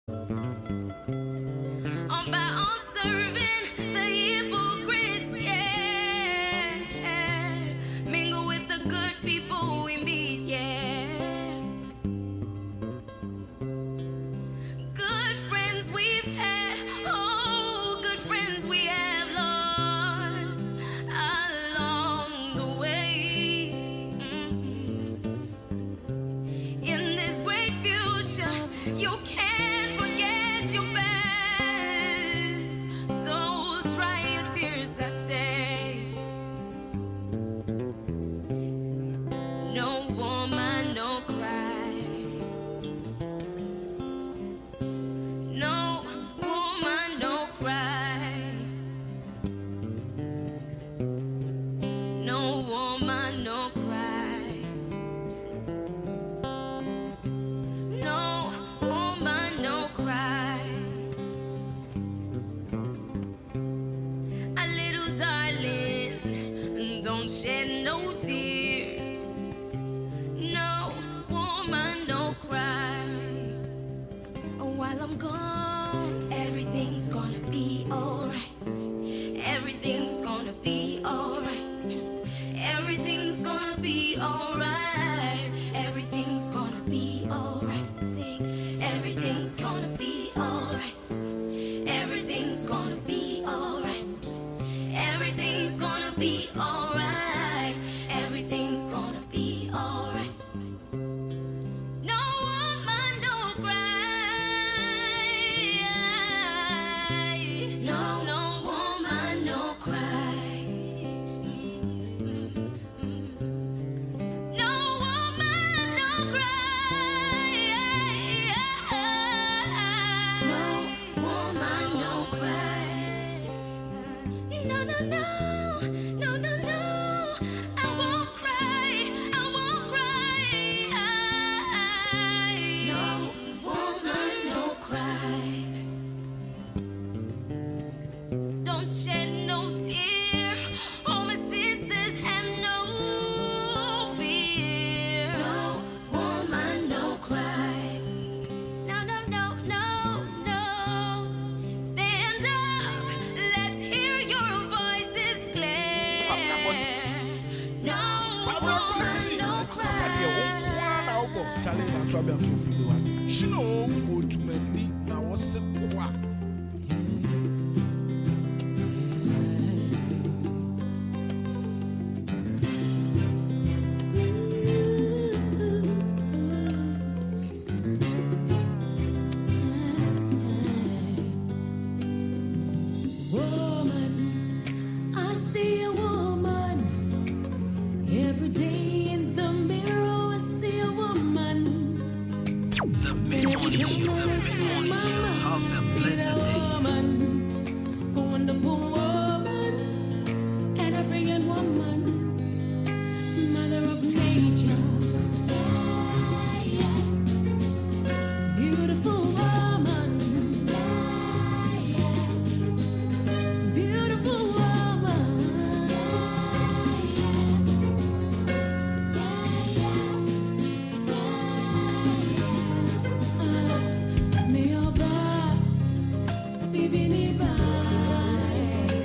by observing the hypocrites, yeah. Mingle with the good people we meet, yeah. Good friends we've had, oh, good friends we have lost along the way. In this great future, you can't forget your past. So dry your tears, I say. No woman, no cry. No woman, no cry. No woman, no cry. No woman, no cry. A little darling, don't shed no tears. No woman, no cry. While I'm gone, everything's gonna be alright. Everything's gonna be alright. Everything's gonna be alright. Everything's gonna be alright. Sing. Everything's gonna be alright. Everything's gonna be alright. Everything's gonna be alright. Everything's gonna be alright. No woman, no cry. No, no woman, no cry. No woman, no cry. No woman, no cry. No, no, no, no, no, no. I won't cry. I won't cry. No woman, no cry. Don't shed no tear. Oh, my sisters have no fear. No woman, no cry. No, no, no, no, no. Stand up. Let's hear your voices clear. No woman, no cry. Woman, I see a woman every day in the mirror. I see a woman. The best one is you. Have a blessed day. Woman, a wonderful woman, and African woman, mother of nature. Beautiful woman. Beautiful woman. Me oba, bibi ni bae.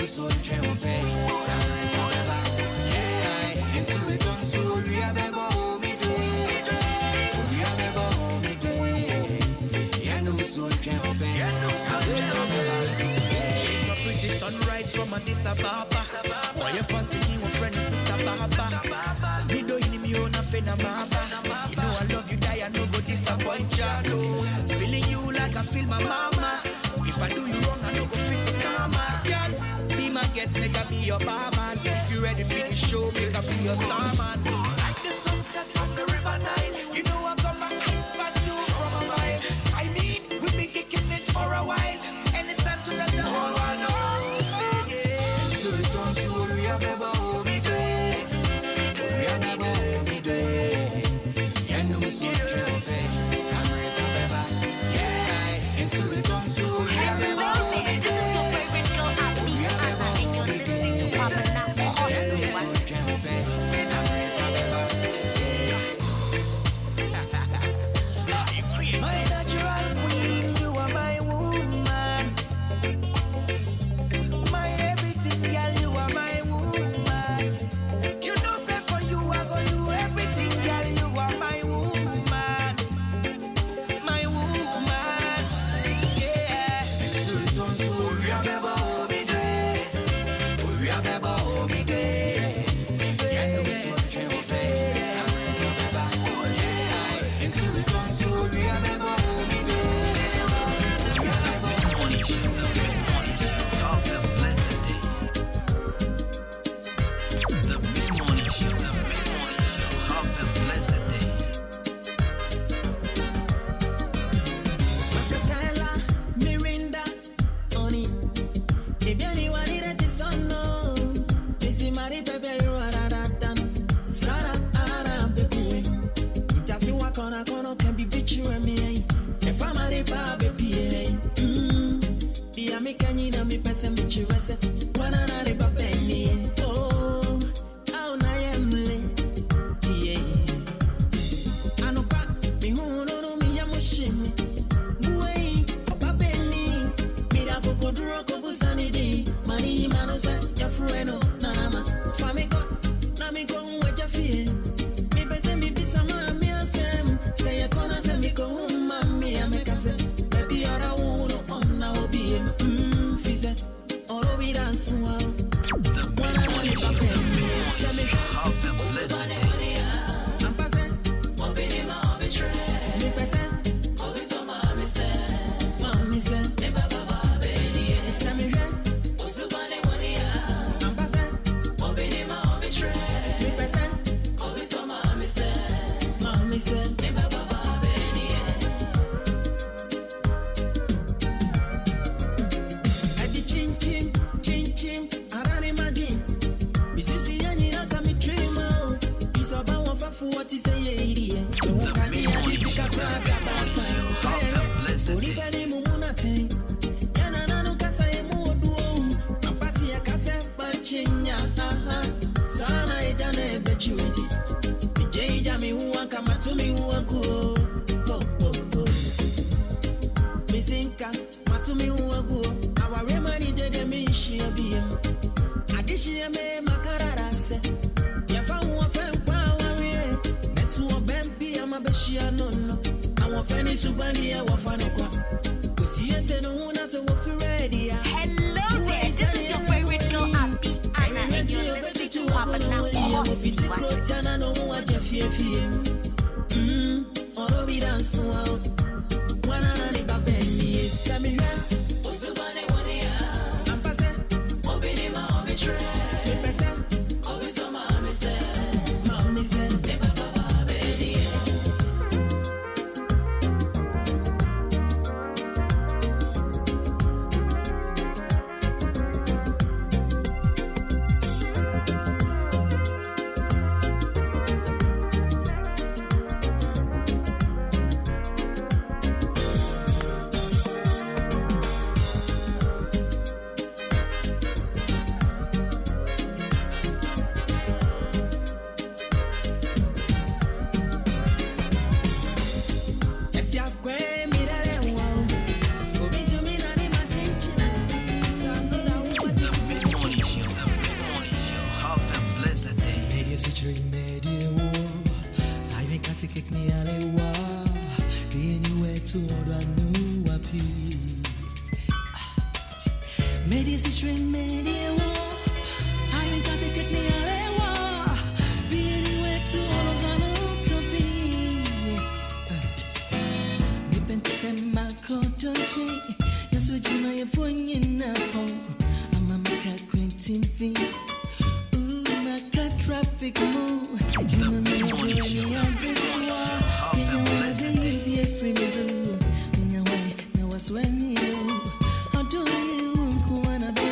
so can't pay. Yeah, and so it don't so we have ever me do. We have ever me do. Yeah, no so can't pay. She's my pretty sunrise from Addis Ababa. Why you fancy me, my friend and sister Baba? Me do in me own a fena mama. You know I love you, die, I no go disappoint ya. Feeling you like I feel my mama. If I do you wrong, I no go feel the karma. Girl, be my guest, make I be your barman. If you ready for the show, make I be your starman. Like the sunset on the river Nile. You know I got my eyes on you from a mile. I mean, we've been kicking it for a while, and it's time to let the whole world know. So it don't so we have ever me do. We have ever me do. Yeah, no so can't pay. I'm ready ever. Yeah, and so it don't so we have Hello ever. there, this is your favorite girl, Abby Anna, and you're listening to Papa Now Positive. My natural queen, you are my woman. My everything, girl, you are my woman. You know, say for you, I go do everything, girl, you are my woman. My woman, yeah. So it don't so we have ever me do. We have ever me do. Yeah, no so can't pay. I'm ready ever. Yeah, and so it don't so we have ever me do. We have ever. Morning show, the mid-morning show. Have a blessed day. The mid-morning show, the mid-morning show. Have a blessed day. Mascatella, Mirinda, Oni. If anyone needed this song, no. Missy Mari Pepe, you are that. Sara, Ara, Bepuin. Itasi Wakona, Kono can be bitchy, me. If I'm a ripa, baby, the Amikani, me person, me chirese. One another penny. Oh, how I am late. Yeah. Anoka, me who no me yamushimi. Way, Opa Penny, Miracle Koduro Kobusanidi, Mani Manosa, Yafrueno, Nanama, Famiko, Namiko, what you feel. Me better me be some sam. Say a corner, send me go home, mammy, I make a say. Baby, you're a wound on now, be him, Fizz, or be dancing well. The mid-morning show, the mid-morning show. Have a blessed day. I'm passing, me passing, mommy said, say me here, I'm passing, me passing, mommy said, I be chin chin, chin chin, I ran in my dream. Misisi yani na kami dream out. Isa ba wa fa fu what is say idiye. The mid-morning show, the mid-morning show. Have a blessed Ori day. bani mumuna ting. Yana nanu kasa ye muodu. Ampasi ya kase panchinya. Sana ejana ebechueti. Ije ija mi huwa kama tumi huwa kuo. Misinka matumi huwa kuo. Aware mani jede mi ishi abiyem. Adishi ya me makarara se. Yafa huwa fe kwa wawie. Nesu wa bempi ya mabeshi ya nono. Awa feni subani ya wafane kwa. Kusiye se no huna se wafi ready ya. Hello there, this is your favorite girl, Abby Anna, and you're listening to Papa Now Positive. Jana no wa je fie fie. Oro bi dance wow. Wana na ni babeni samira. Osubane wania. Ampase. Obini ma obitre. Me pese. Obiso mami se. Mami se. Ne baba babeni. media war. I ain't got to get me out of war. Be anywhere to all those I know to be. Me pense ma kodoche. Yes, what you know you're for you now. I'm a maka quentin fee. Ooh, maka traffic move. You know me over any of this war. You know what I do, you free me so. In your way, now I swear me. How do you wanna be?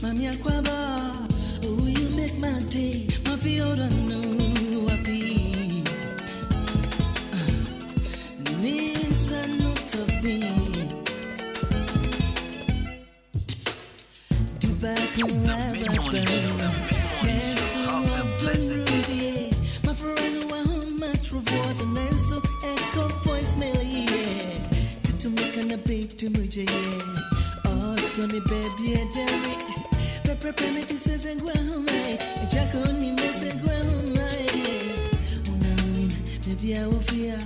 Mami akwaba, oh you make my day, my feel don't know what be. Nisa not to be. Do back and my friend who I hold my true voice and then so echo voicemail, yeah. To make an abate to me, yeah. Oh, Johnny baby, Derry. Prepare to say and go home, Jack only miss and go home. Maybe I will fear,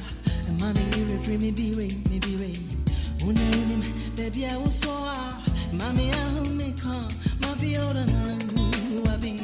and mommy will free me, be rain, maybe rain. Baby, I will soar, mommy, I will make her, my view, I will be.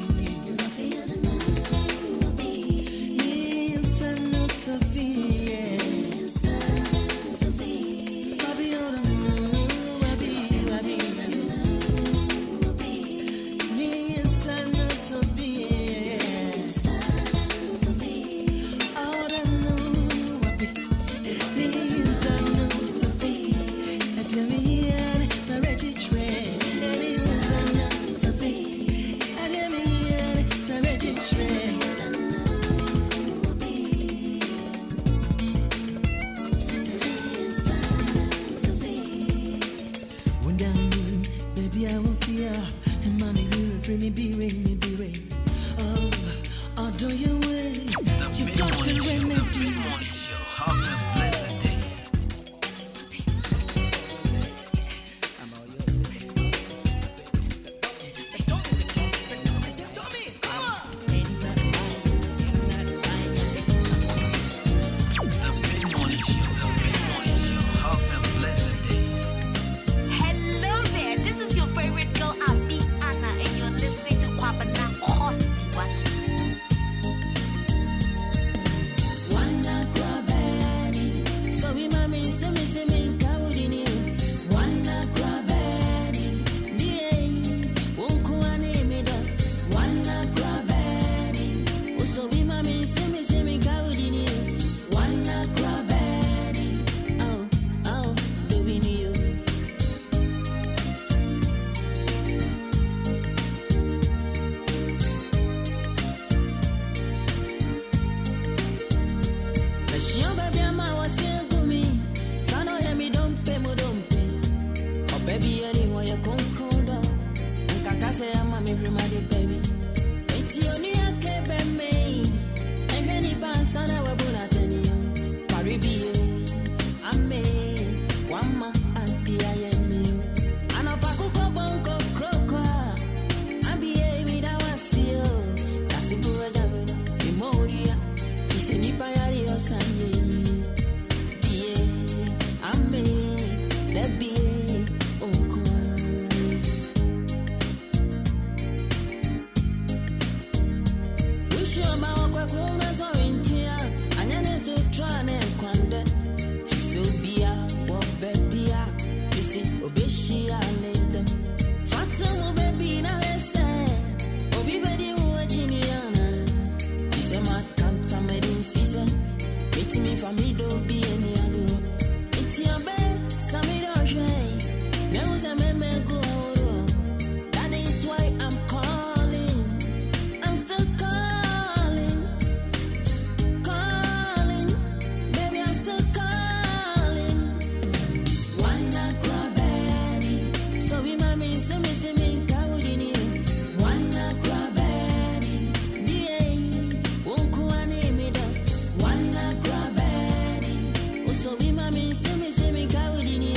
So we mommy, see me, cowardly new.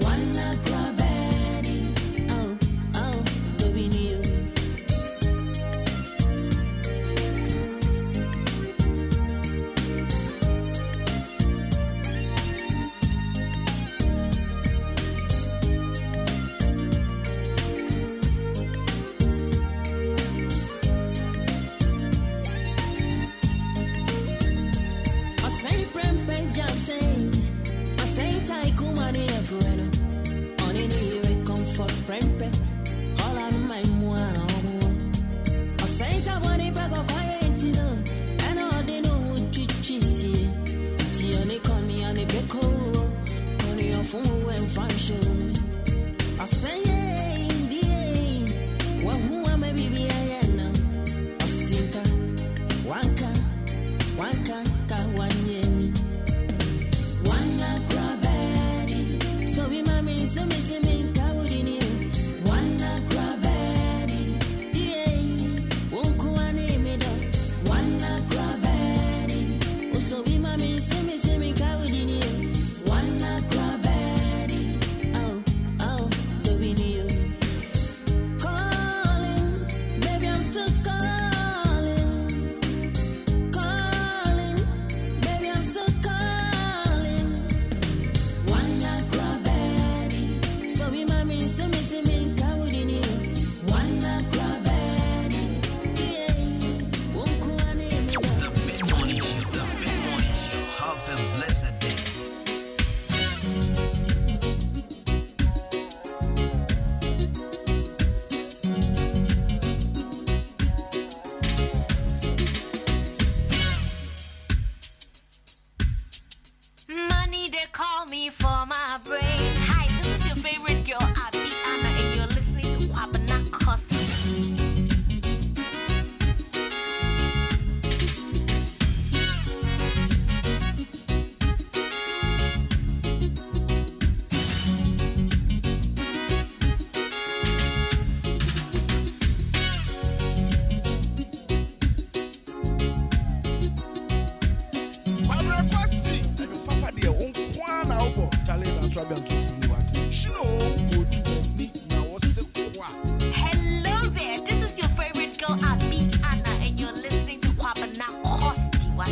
Wanna grab it. Oh, baby new. Money, they call me for my brain. Hi, this is your favorite girl, Abby Anna, and you're listening to Kwabena Cost. Hello there, this is your favorite girl, Abby Anna, and you're listening to Kwabena Cost. What?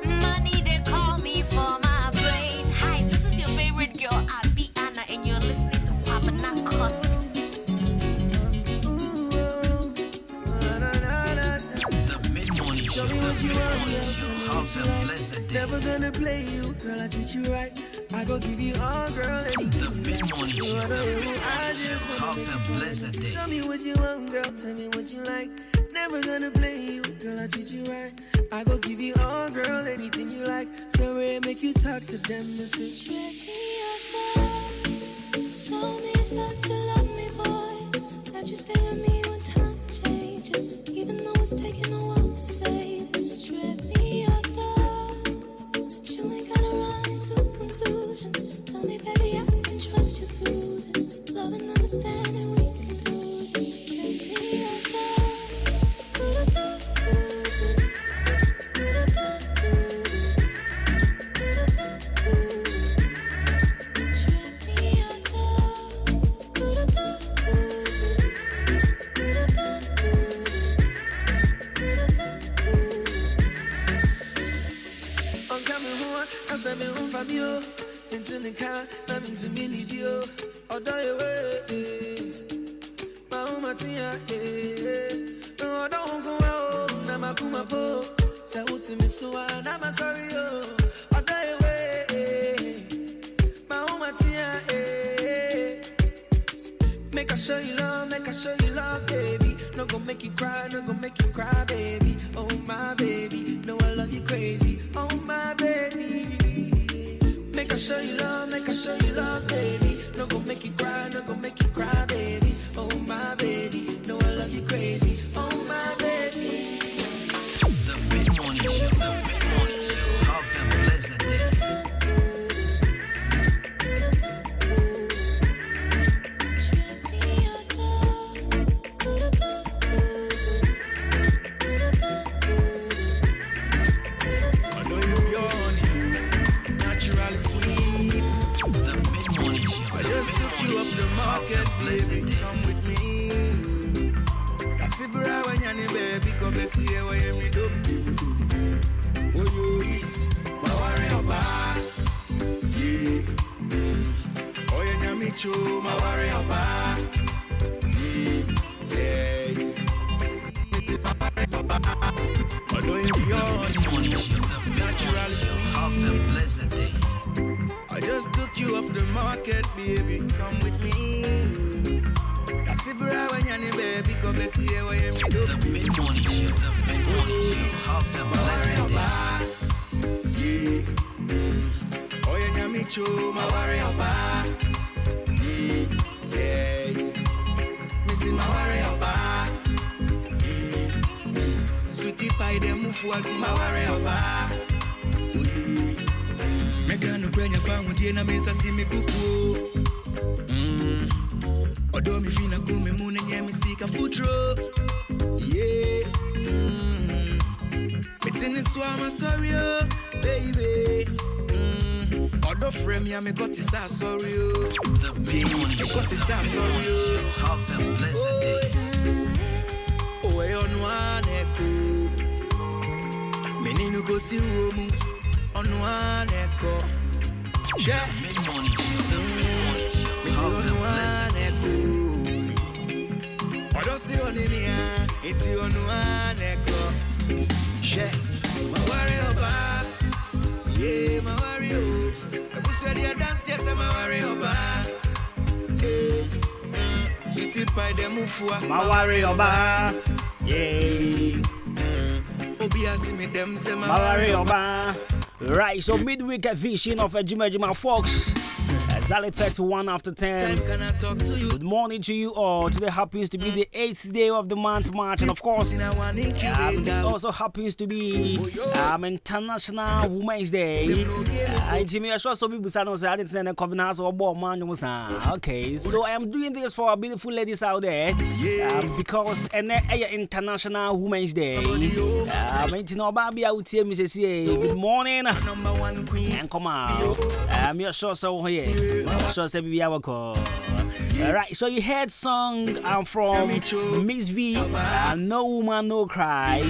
Money, they call me for my brain. Hi, this is your favorite girl, Abby Anna, and you're listening to Kwabena Cost. The mid-morning show. Have a blessed day. Never gonna play you, girl, I treat you right. I go give you all, girl, anything. The mid-morning show. I just wanna Have a blessed day. Tell me what you want, girl. Tell me what you like. Never gonna play you, girl. I treat you right. I go give you all, girl, anything you like. So I make you talk to them and say, Show me that you love me, boy. That you stay with me when time changes. Even though it's taking a while to say this. Trip me up, though. But you ain't gotta run to conclusions. Tell me, baby, I can trust you through this. Love and understanding, we can do this. Trip me up, though. Fabio, into the car, I'm into Millie. Although you were, Mama Tia, no, don't go out, Namakuma Po, Sauti Misua, Nama sorry, although you were, Mama Tia, make show you love, make I show you love, baby. No go make you cry, no go make you cry, baby. Oh my baby, no I love you crazy. Oh my baby. Make I show you love, make I show you love, baby. No go make you cry, no go make you cry, baby. Oh my baby, no I love you crazy. Oh my baby. The mid-morning show, the mid-morning show. Have a pleasant day. Come with me. That's it, bro. When you're baby, come and see what you do. Oh, you, my warrior, ba. Yeah. Oh, you're me too, my warrior, ba. Yeah. Although you're natural sweet. Have a pleasant day. I just took you off the market, baby. Come with me. That's it, bro. When you're baby, come and see what you do. The mid-morning show, the mid-morning show. Have a pleasant day. Yeah. Oh, you're me too, my warrior, ba. Yeah. Missing my warrior, ba. Yeah. Sweetie pie, they move forward to my warrior, ba. Megano branya fangu die na mesa si me kuku. Odo mi fina kume mune nye mi sika futro. Yeah. Betini swama sorry baby. Odo frame ya me got is sorry. The mid-morning show, got is the mid-morning show. sorry. Have a pleasant day. Oh, I on one echo. Meninu go si womu. On one echo. Yeah. Mid-morning show, the mid-morning show. Have a pleasant day. I don't see on India, it's on one echo. Yeah, my warrior back. Yeah, my warrior. I was ready to dance, yes, I'm a warrior back. Yeah, sweetie pie, the move for My warrior ba. Yeah. Obiasi me them say my My warrior warrior ba. Right, so midweek edition of Juma Fox. Exactly 31 after 10. Can I talk to you? Good morning to you all. Today happens to be the 8th day of the month, March, and of course, this also happens to be International Women's Day. Jimmy, I saw some people saying I didn't send a covenant or ball man. Okay, so I am doing this for our beautiful ladies out there because International Women's Day. Good morning. Number one queen. And come out. You're sure so here. So say we have a call. Alright, so you heard song from Miss V, No Woman No Cry.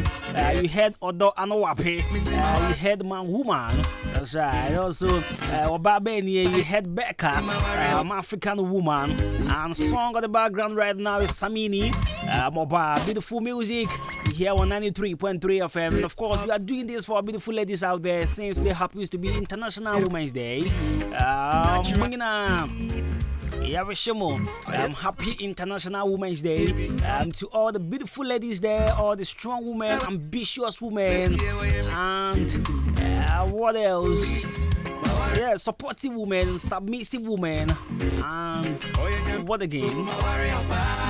You heard Odo Anowape. You heard Man Woman. That's right. Also Obabeni, you heard Becca, African Woman. And song on the background right now is Samini. Moba, beautiful music here on 93.3 FM. And of course, we are doing this for our beautiful ladies out there since they happens to be International Women's Day. Happy International Women's Day to all the beautiful ladies there, all the strong women, ambitious women, and what else? Yeah, supportive women, submissive women, and what again?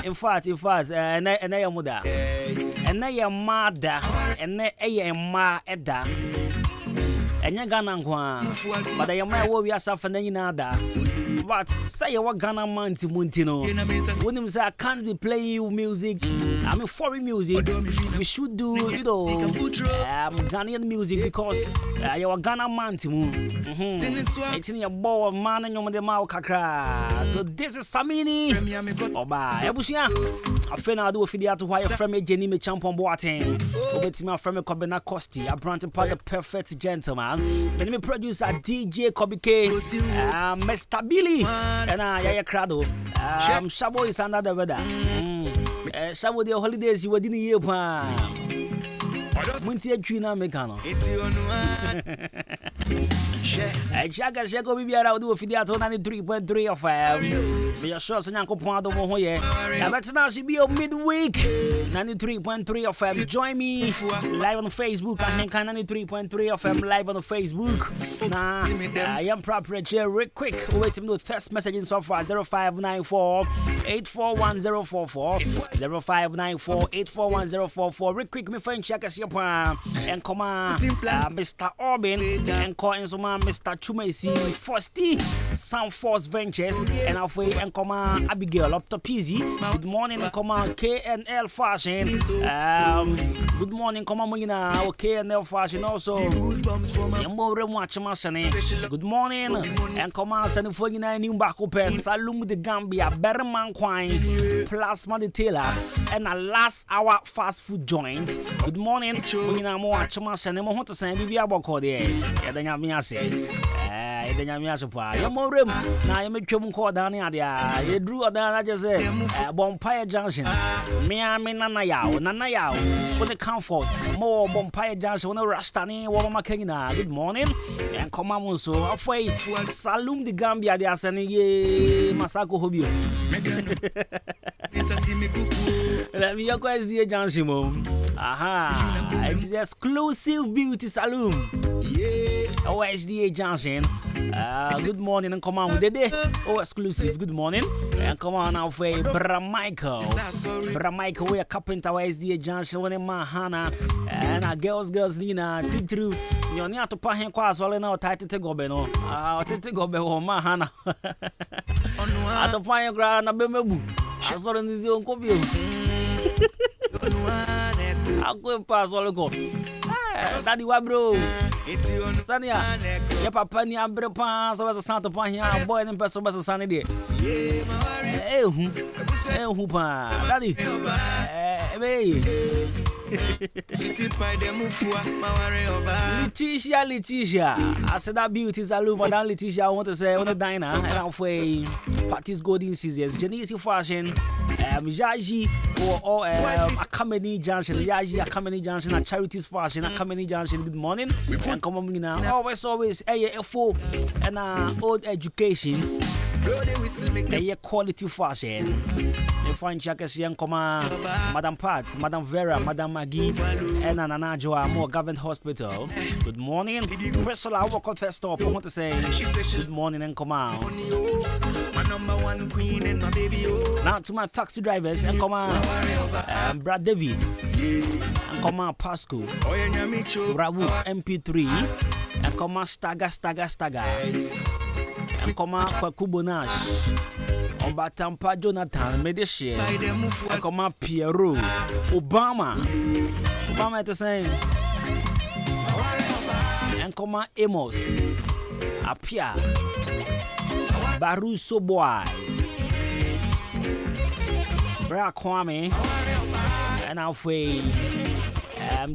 In fact, and I am mother, and I am mother, and I am ma edda. And you're Ghana, but I am my warrior suffering nada. But say what Ghana man to Montino. When him say I can't be playing you music, I mean foreign music. We should do, Ghanaian music because you're a Ghana man to It's in your ball man and your mouth kakra. So this is Samini. Oba, Ebusia. I feel I do a video to why from a Jenny me champion boating. Over to my friend Kobena Costi, a brand part the perfect gentleman. Then me producer DJ Kobike, Mr. Billy, and Yaya Crado. Shabo is under the weather. Shabo the holidays you were in the year. Muntia Trina Mecano. Jaga Jago Bibiara do Fidiato 93.3 of we are sure Sanyanko Pando Mohoye. But now she be a midweek 93.3 of join me live on Facebook. I think 93.3 of live on Facebook. Nah, I am proper real quick. Wait a minute, first message so far 0594 841044 0594 841044. Real quick, me friend check us up and come on, Mr. Orbin and call in some Mr. Chumesi Fosty Sound Force Ventures and halfway and come on Abigail up to Peasy. Good morning, come on KNL Fashion. Good morning, come on Mugina KNL Fashion also. Good morning and come on send for you new back up Salum the Gambia Berman Quine Plasma the Taylor and a last hour fast food joint. Good morning, Mugina Moachmas and Mo to send you about Cody. Yamorem, now you make him call down here. You drew a down, I just say, Bompire Junction. Miami Nanayao, with the comforts, more Bompire Junction, no Rastani, Womakina. Good morning, and come on, so halfway, Salum the Gambia, they are sending ye Masako Hobio. Let me go as the Junction. Aha, it's the exclusive beauty saloon. OSDA Junction. Good morning and come on with the day. Oh, exclusive. Good morning and come on now for Bra Michael. We are carpenter OSDA Junction. One in Mahana and our girls, Nina, Titru. You're near to pay him quite well now. Tight to go, Beno. To go, Beno, Mahana. At the fire ground, a bemebu. As well as his own copy. I'll go pass all go. Daddy, what, bro? Sanya, your papa ni abre pan so was Santa pan here boy and person was Sunny day. Who pa Daddy. Letitia. I said that beauty saloon, Madame Letitia. I want to say on the diner and halfway parties golden scissors, Genesi fashion, Jaji or Akameni Junction, Yaji Akameni Junction, and Charities Fashion, Akameni Junction. Good morning. And come on now. Always AFO and old education. A quality fashion. You find Jackers Young Command, Madam Pat, Madam Vera, Madam Maggie, and Nana Joa, more government hospital. Good morning, Crystal. I walk up first stop. I want to say good morning and come out. My number one queen and my baby. Now to my taxi drivers and come on, Brad David, and come on, Pasco, Rawu MP3, and come on, Staga. And come on, Kwakubonash. Obatampa Jonathan Medeshe. And come on, Pierrot. Obama at the same. And come on, Amos. Apia. Baruso Boy. Bra Kwame. And halfway.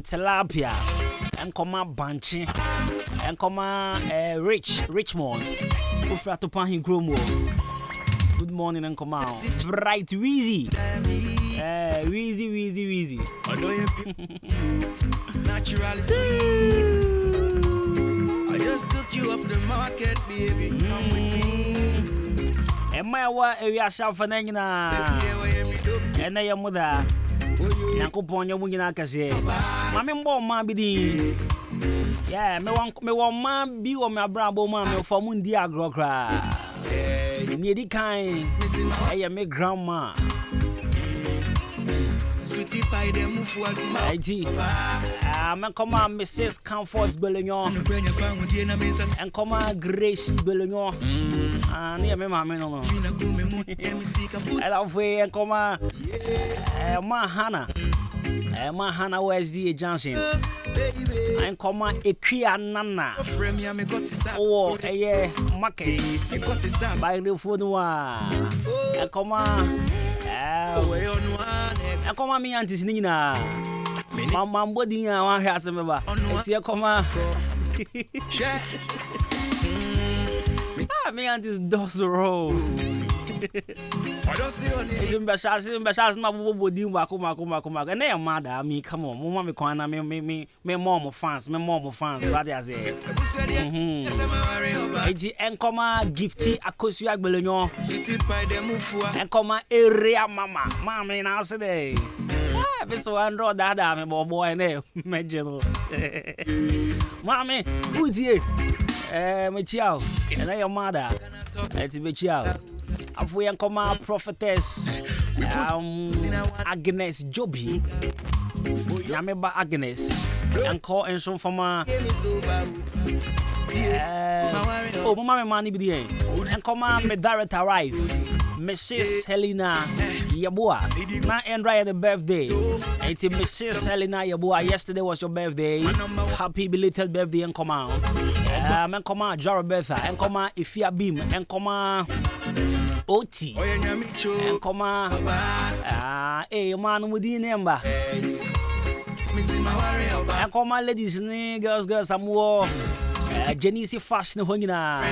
Tilapia. And come on, Banchi. And come on, Richmond. Good morning and come out. Bright Wheezy. Wheezy. Naturally sweet. I just took you off the market, baby. Come with me. And my wife, we are shuffling now. And I am with her. Yankupon, your woman, I can say. Mammy, man, be yeah, me want man be on my bravo man for Mundi Agro cry. Near the kind, I am my grandma. Sweetie pie, them move for I'm come on, Mrs. Comforts Bellignon. And come on, Grace Bellignon. And near me, mamma. I love way and come on, Mahana. Mahana OSDA Junction. And come on, Ekia Nana. Oh, market. By the food one. And come on. And come on, me auntie Nina. Mamma, body, I want to have some. It's here, come on. Me auntie's does roll. It's in Bashas, my bobo, Dimako, and they are mad at me. Come on, Mama, me more fans, what they say. It's Encoma Gifty Akosia Belino, and comma area mama, mammy, now today. This one draw that I'm a boy and there, Major. Mammy, who's here? Michio, and I am mother. It's Michio. If we come out prophetess Agnes Joby, Yameba Agnes, and call and so from oh, Mamma Money be and come out me direct arrive. Mrs. Helena Yabua, now and right the birthday. It's Mrs. Helena Yabua. Yesterday was your birthday. Happy belated birthday and come out. And come out Jarabetha and come out Ifia Beam and come out Oti and come out a man within number. And come out ladies, girls, some more. Genesi fashion hongina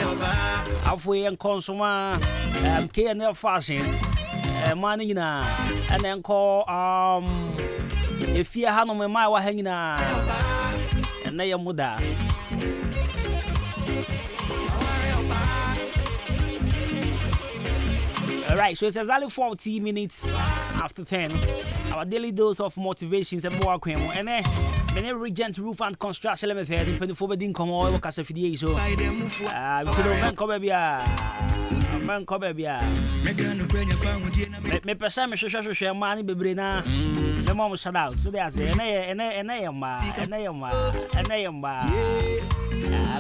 halfway and consumer KNL fashion manina and then call if you have no my wa hangina and they muda alright, so it's exactly 40 minutes after 10. Our daily dose of motivations and more cream and then Many Regent Roof and Construction Limited in 24 bedin come all cast of the so man come bia me person me share money bebre na me mom shout out so they say ene yamba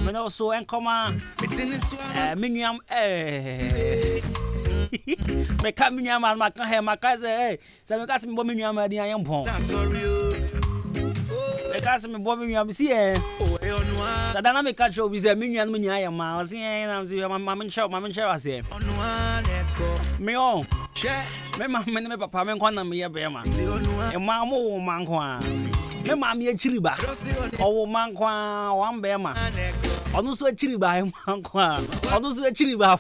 me no so en come minuam me ka minuam ma kan he ma ka say say me ka se me bo minuam adi an pon because me boy me am see eh so dana me catch obi say me nwan me nya ma see eh na see ma me share ase me on me papa me nkwa na me ye be ma e ma mo wo ma nkwa me ma me achiri ba o wo ma nkwa wan be ma onu so achiri ba e ma nkwa onu so achiri ba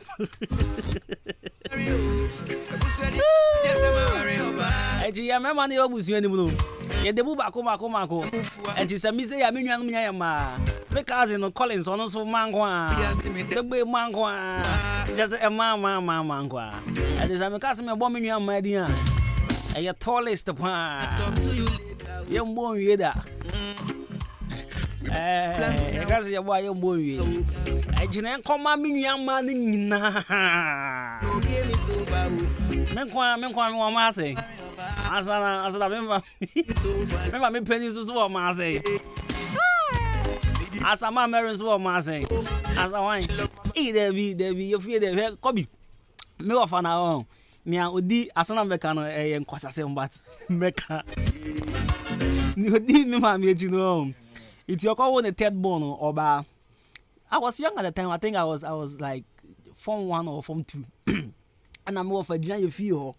eji ya me ma ne obusu ani mu no ye debu ba ko and ti say me say ya me nwan nya ma me cousin no Collins ono so mankwa so gbe mankwa just e ma mankwa and ti say me cousin me bo me nwan ma din a e ye tallest pa ye mbo wie da e cousin ye bo ye mbo wie e jina nkoma me nwan ma ni nyina me nkwa me wa ma say asana member me penny so what ma say asama merins what ma say asa wan e there be you feel there kobi me wa fa na on me odi asana meka no e nkwasase but meka ni odi me ma me eju no it your call the third born oba. I was young at the time. I think I was like form 1 or form 2 and I'm more for you feel.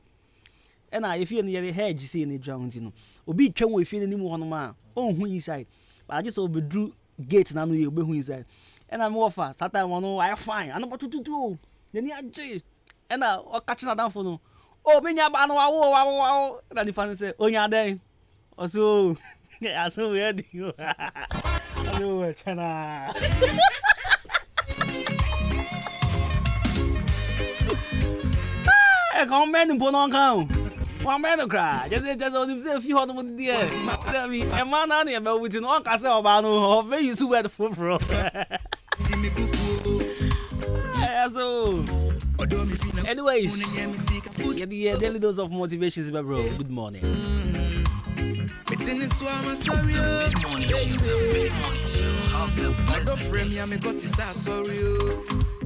And I feel near the hedge, see in the drowned, you know. Obi can we feel any more on my own who inside. But I just overdrew gates and I know you'll be who inside. And I'm more fast. That time I know I fine. I know what to do. Then I J. And I catching that down for no. Oh, me ya ban wow. And the fan say, oh, yeah, day. Also, yeah, so weird. Hello, China. Come man, put on come. One man cry. Just all them say a few hundred with the air. Tell me, a man on here, but with no castle about no, very used to wear the full fro. So, anyways, the daily dose of motivation, bro. Good morning. It's in the swam, sorry. I don't frame ya, me got this sorry.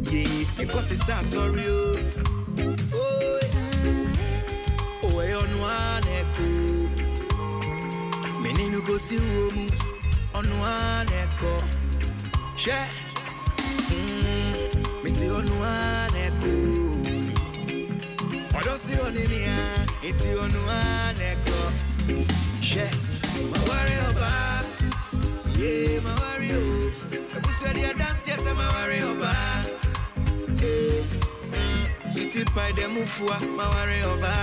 Yeah, me got this sorry. Oh, I on one echo. Many no go see room on one echo. Share. Me see on one echo. I don't see on any, it's on one echo. Share. My warrior back. Yeah, my warrior. I push your dance, yes, I'm a warrior back. Sweetie by them ufua, my worry over.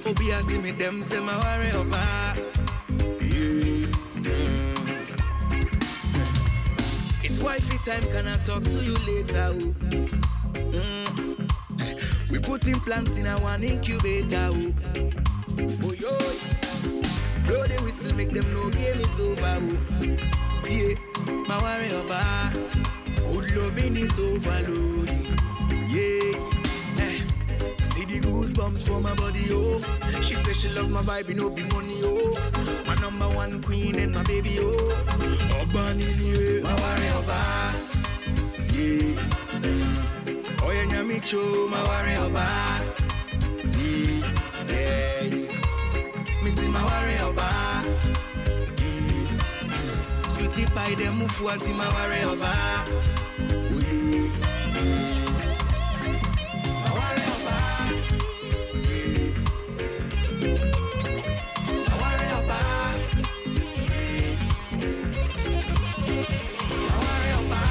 Obi see me them say my worry over. It's wifey time, can I talk to you later? We putting plants in a one incubator. Oh yo, blow the whistle, make them know game is over. Yeah, my worry over. Good loving is overload. Yeah, see the goosebumps for my body, oh. She says she love my vibe, no be money, oh. My number one queen and my baby, oh. Urban in here, my worry over. Yeah, oh yeah, nyamicho, my worry over. Yeah, missing my worry over. Sweetie pie, them move what in my worry over. My worry over. My worry over. My worry over.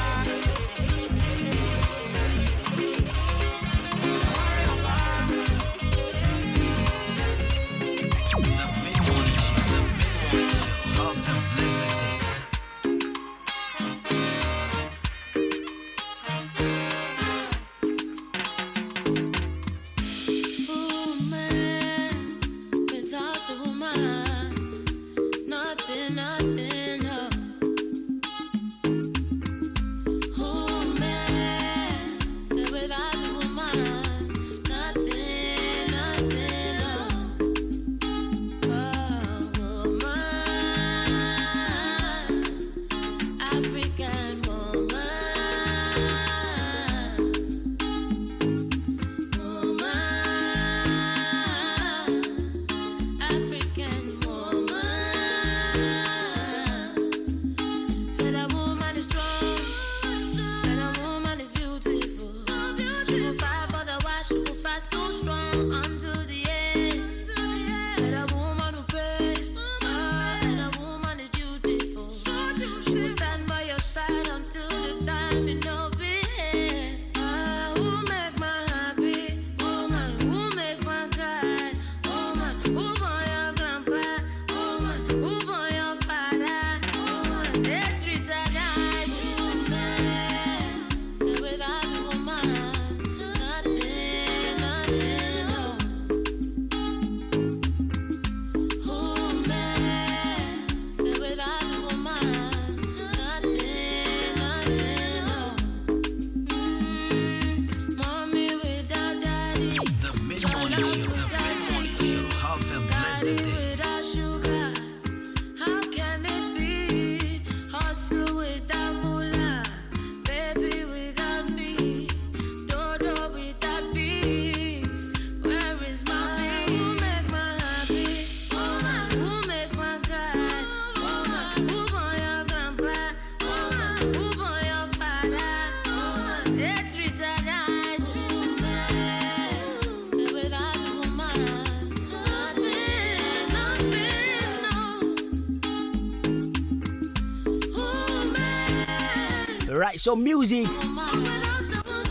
Right, so music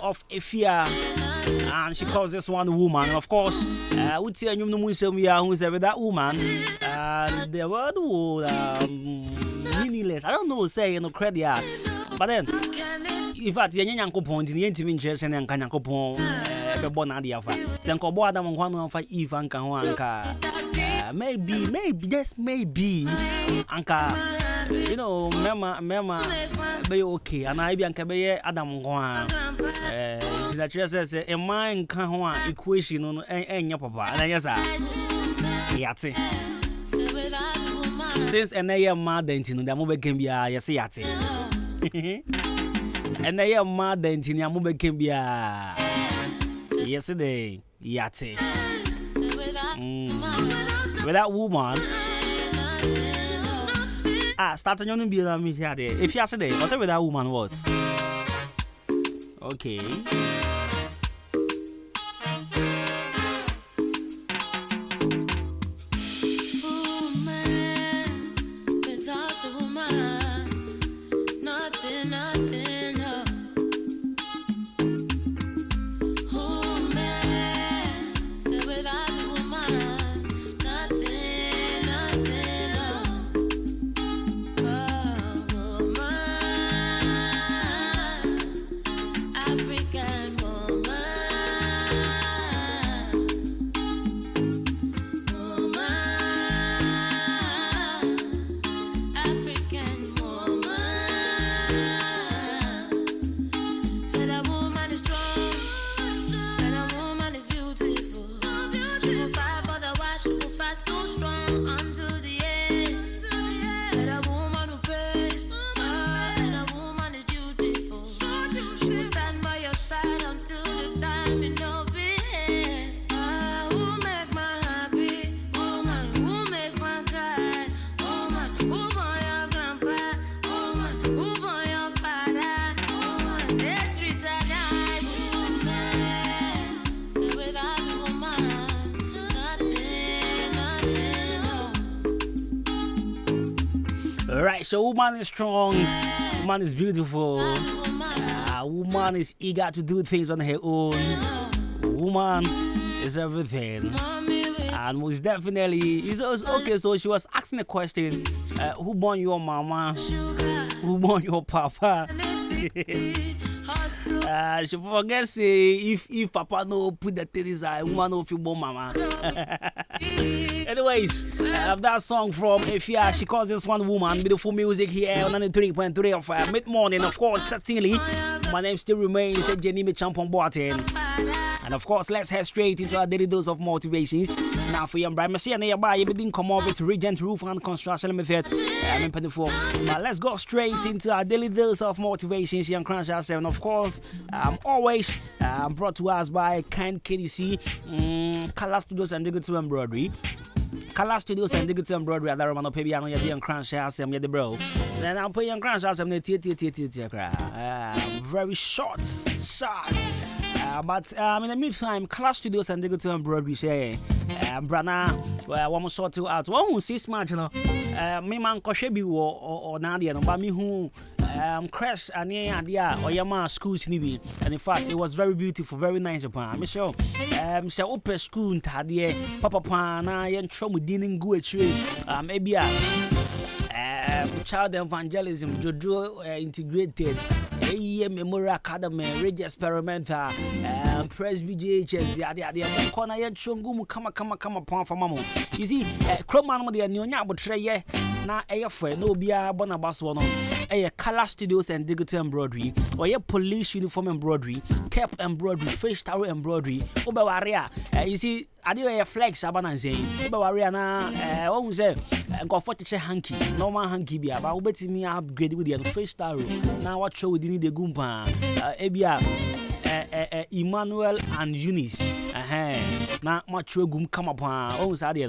of Efia, and she calls this one woman. Of course, we tell you no who's that woman. The word would meaningless. I don't know, say no credit, but then, in fact, Yanko point in the intimate interest and Kanako Pon, Bonadia. Sanko Boadam one of Ivan Kawanka. Maybe, just maybe, Anka. You know, Mama, be okay, and I be Ankabe Adam Juan. The church says a mind can equation on your papa, and yes, Yati. Since an AM Mardentin, the mobile can be a Yati. And I am Mardentin, your mobile can be a yesterday, Yati. With that woman. Starting on be a if you yesterday, what's with that woman? What? Okay. Right, so woman is strong, woman is beautiful, woman is eager to do things on her own, woman is everything. And most definitely, it's okay. So she was asking the question, who born your mama? Who born your papa? She forget say if papa no put the things woman no feel born mama. Anyways, that song from Efia, she calls this one woman. Beautiful music here on 93.3 of mid-morning. Of course, certainly, my name still remains Jenny Champon Boatin. And of course, let's head straight into our daily dose of motivations. Now for young Brian Messiah, nearby, you didn't come over to Regent Roof and Construction Limited. But let's go straight into our daily dose of motivations. Young Crash 7, of course, always brought to us by Kind KDC, Color Studios and Digital Embroidery. Color Studios and Digital Embroidery at the Romano Pebiano, Young Crash 7, the bro. Then I'll put Young Crash 7, very short. But in the meantime, Class Studios and Digital Embroidery say, Brana, one more sort to out. One who sees much, you know, me man Koshebi or Nadia, but me who crash and idea or Yama schools nibi. And in fact, it was very beautiful, very nice upon. Me sure, shall open school Tadia, Papa Pana, and Tromu didn't go a tree. Maybe child evangelism, Jojo integrated. Memorial Academy, Radio Experimenta, Presby JHS, the corner yet Chungum, come upon for Mamma. You see, Croman, the Nyonya, but Trey, now a friend, no beer, Bonabas one, a Color Studios and Digital Embroidery, or a police uniform embroidery, cap embroidery, face tower embroidery, Obawaria. You see, I do a flex, Abana saying, Obawaria, oh, say, and got 40 hanky, no man hanky beer, but I'll bet me upgrade with the face tower. Now, what show we need the Gumpa, Ebia, Emmanuel and Eunice. Now, much gum come upon, oh, Sadia.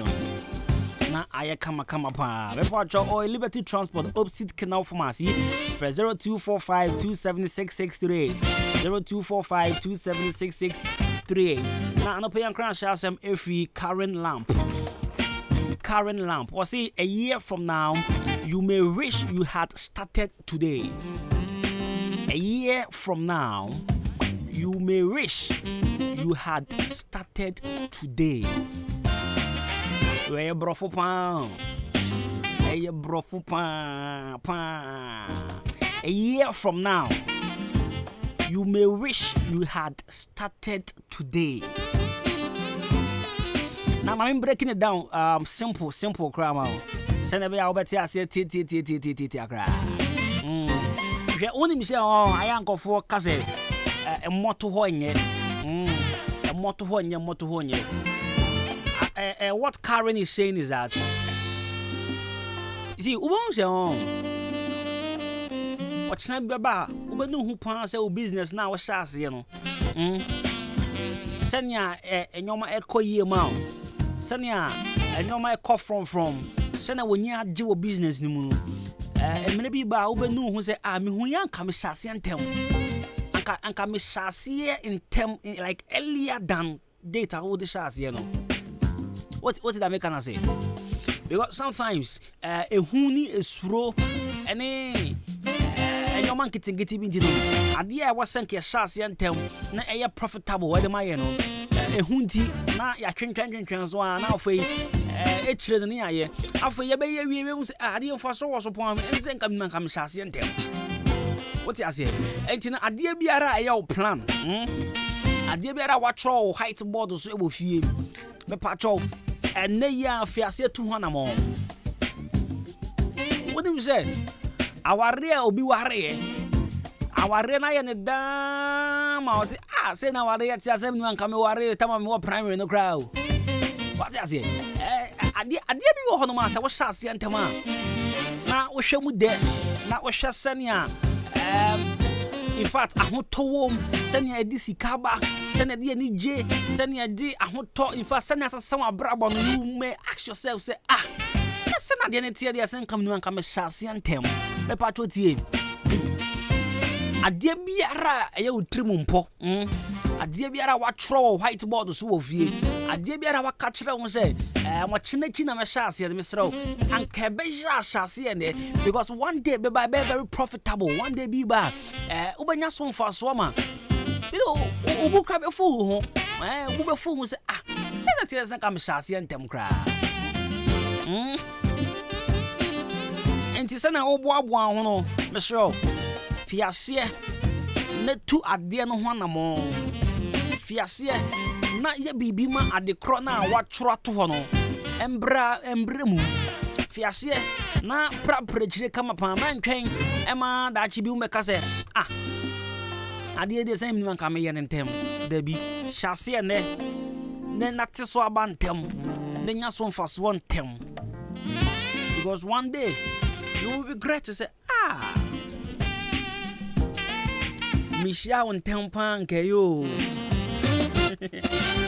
Now, I come upon. Report or Liberty Transport, opposite Canal Pharmacy, for 0245 276 0245 276 Now, no pay and crash as every current lamp. Or see, a year from now, you may wish you had started today. A year from now, you may wish you had started today. Where brofo pan. A year from now, you may wish you had started today. Now I'm breaking it down. Simple grammar. Send me out better say ti akra. Je only me say I am go for case a moto ho nye. A moto ho nye. What Karen is saying is that, you see, Ubon say what's not baba, Ubanu who pass a business now, a shas, you know. Senya a normal echo year mount. Senya a normal echo from Sena when you had do business in the moon. And maybe by Ubanu who say, I'm who young come shasi and tell and come shasi in term like earlier than data all the shas, you know. What did I make can I say? Because sometimes a huni is slow and your man getting into the idea was sent a chassis and tell na a profitable whether my a hunty na ya one now for a children here. After your baby, we was idea for so was upon and send come chassis and tell. What I say? And idea be a plan. Idea be a watch all height borders so will feel the patrol. And they are fierce 200 more. What do you say? Our rear will be warrior. Our rena and the dam. I say, say now, our rear 7 come warrior, time more primary in the crowd. What I say? I did be one master, what shall see and Tama. Now, we shall move there. Now, we shall send ya. In fact, I want to warm, send ya a DC Kaba, send a DJ, send ya a D. I want to, in fact, send us some brabon. You may ask yourself, say, send a DNA, the same come and come a chassis and tell me. The patrol team. adeɛ biara ɛyɛ utrim mpo adeɛ biara watwerɛ whiteboard so wɔ fie adeɛ biara waka kyerɛ wo sɛ wɔkyena na mɛhyɛ aseɛ me serɛ wo anka bɛhyɛ ahyɛ ne because one day be very profitable one day be ba wobɛnya so mfasoɔ ma wobu kra bɛfo wo ho wobu bɛfo wo sɛ sɛ na tiɛ sɛ ka mehyɛ aseɛ ntɛm koraa enti sɛ na woboaboa ho no meserɛ wo fiaseɛ na tu adeɛ no ho anamɔ fiaseɛ na yɛ biribi ma adekorɔ na watwerɛ ato hɔ no embrɛ mu fiaseɛ na praprɛkyire kama paa mantwɛn ɛma daakye bi womɛka sɛ adeɛ deɛ sɛ mnim anka meyɛ ne ntɛm dabi hyɛ aseɛ nnɛ ne nate so aba ntɛm ne nya so mfasoɔ ntɛm because one day you will regret to say Misha on tempan kayo.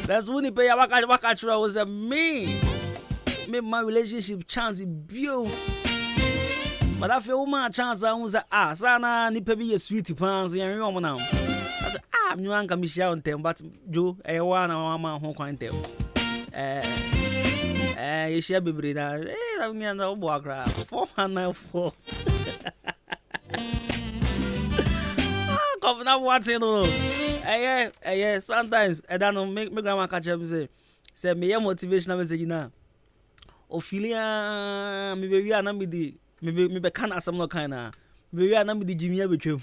That's when he pay waka was a me my relationship chance view. But I feel my chance I was sana ni pebi a sweetie pants and you now. I said, you anka Misha on tem, but Joe, a one mama home quite tell. You shall be breather. I'm going to walk around 404. Now what's you know? Sometimes I don't know. Make grandma catch up and say me a motivational message now. Ophelia, me baby, I me be can ask some no kind of. Baby, I me the Jimmy with you.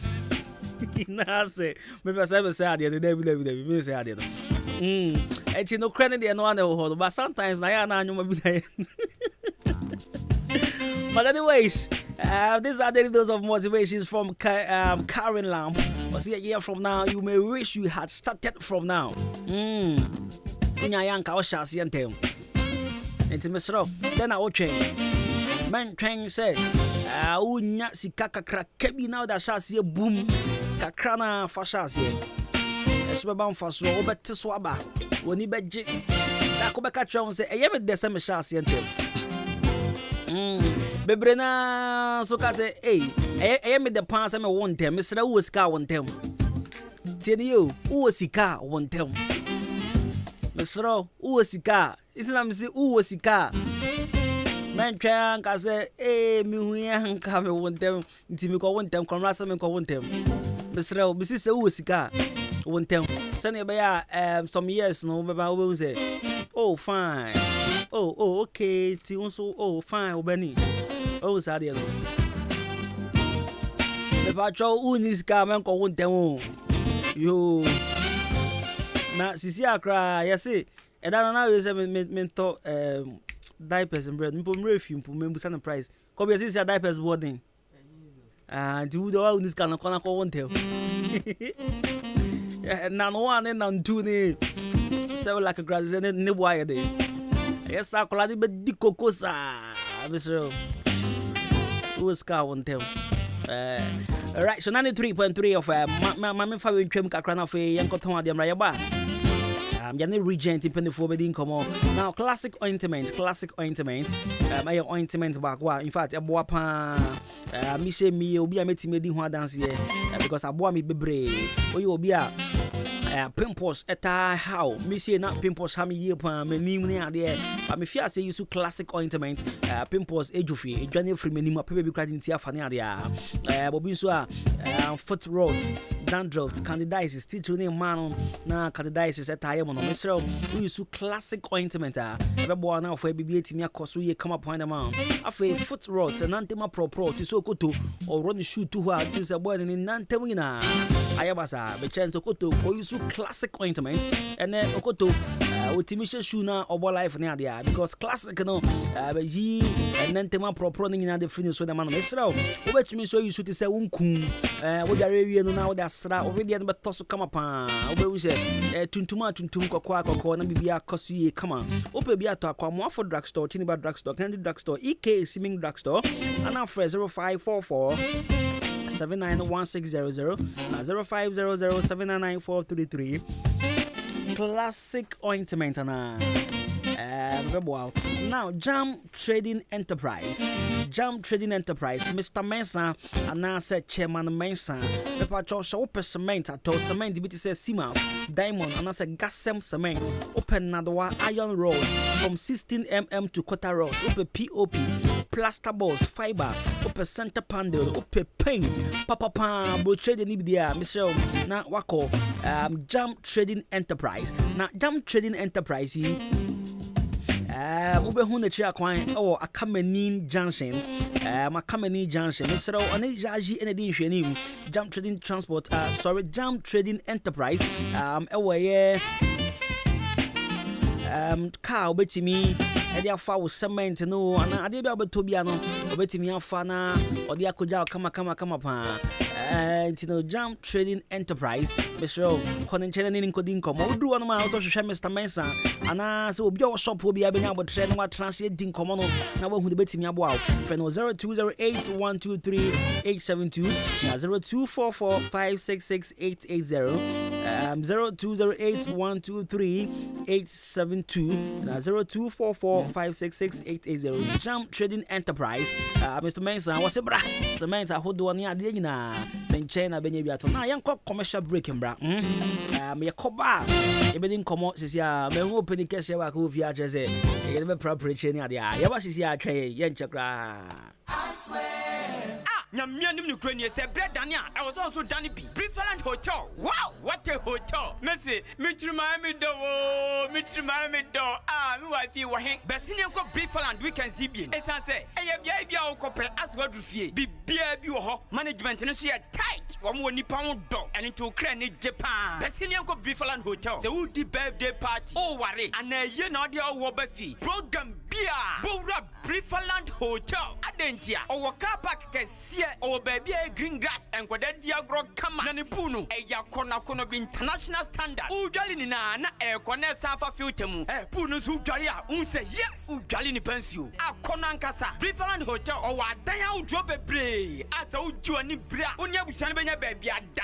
Nah, say maybe I say the day we say I actually no credit there no one hold, but sometimes I know maybe. But anyways, these are the videos of motivations from Karen Lamb. But see a year from now, you may wish you had started from now. Yanka or Shasi and Tail. It's a misro. Then I will change. Man Chang said, I would not see Kaka crack kebi now that Shasi boom Kakrana for Shasi. As we're bound for so over to Swaba. When he bet Jig, that could be catch on say, I am at the same Shasi and Tail. Bebrena so ka say I made the pass I want them Mr. Uska want them tell you Uosika want them Mr. Uosika it's not me say Uosika man try ka say me hu yan ka me want them nti me ko want them come last me ko want them Mr. Bisi say Uosika want them send be some years no be ba we say oh fine oh okay ti unso oh fine obani oh sadia no me ba cho unis ka men ko wontem yo na sisi akra yesi e da na we say me to diapers and bread me pom refi pom me busa na price ko be sisi diapers boarding ti wo do unis ka na ko wontem na no one na ntu ni so like a graduate ne boy dey yes I call it be kokosa Mr. Uska won tell alright so 93.3 of my favorite twem kakra na fe yankoton ade mra yeba Yane Regent in 24 bedin komo now classic ointment my ointment back in fact eboa pa mi se mi obi a metime di ho dance here because aboa mi bebre oyi obi a pimples eta how me say na pimples ha me ye pa manim ni ade but me fear say use classic ointment pimples ejufi edwane free manim pepe bi kwadi ntia fa ne ade bobi so foot rods dandruff candidiasis still ne man na candidiasis eta ye mo no me say we use classic ointment bebo na for bibi etimi akoso ye come up on the man afa foot rods nantema pro ti so koto or run shoot to ha ti say boy ni nantem ina ayabasa be chance koto ko use classic ointment and then okoto otimisha shoe na obo life ne ade because classic no yi nantem pro ni na de free so the man me say obetumi so use ti say wonku wo jare wie no na wo da sra obedi no beto so kama pa obewu say tuntum kokko na bibia koso ye kama ope bia to akwa mo for drugstore Tiniba drugstore Candy drugstore EK Siming drugstore and our 0544 791600 0500 799433 classic ointment na Now, Jam Trading Enterprise, Mr. Mensa, and I said Chairman Mensa, the patch also open cement at all cement, BT says Sima, Diamond, and I said Gassem cement, open Nadwa iron rods from 16 mm to quarter rods, open POP, plaster balls, fiber, open center panel, open paint, Papa, but trading Ibdia, Michelle, now Wako, Jam Trading Enterprise, now Jam Trading Enterprise. Ube the chia kwan or a Kamenin Junction, Makameni Junction, Mr. Onejaji and Edin Shenim, Jam Trading Transport, Jam Trading Enterprise, away, car, betty me, and their foul cement, no, and I did about Tobiano, betty me fana, or the Akuja, come upon. Jam Trading Enterprise, Mr. Conan Chenin Codin Como, do one also share Mr. Mensa, and as your shop will be able to train what translating Comono, now who the betting me about, Feno 0208 123 872, 0244 566 880, 0208 123 872, 0244 566 880, Jam Trading Enterprise, Mr. Mensa, what's a bra? Cement, I hold one year, then China Benyabiato. Now, young commercial breaking bra. Me a coba. If it didn't come out, says ya, me open the case, ya who via Jesse. You never properly chain ya. Ya was his ya tray, Yanchakra. I swear. Nyamianim Ukraine said bread Dania. I was also Danny B. Preferland Hotel. Wow, what a hotel. Messi, Mitri Miami do. Me wife you wahin. Bessinia ko Preferland weekend Zibian. Esan say, bia okope as what rufie. Bia bi ho management no so tight. One mo nipa mo do. And into Ukraine Japan. Bessinia ko Preferland Hotel. Se wo di birthday party. Oh worry. And ye na dia wo bafi. Program bia. Bowra Preferland Hotel. Adentia. O car park kesia. O baby green grass and kwa dia gro kama. Na ni punu. Eya kona bi international standard. Udwali ni na kone safa filter mu. Punu su udwali a unse yes. Udwali ni pensio. Akona nkasa. Preferland Hotel o wa dan ya udwo bebre. Asa udwo ni bra. Onya busan benya baby ada.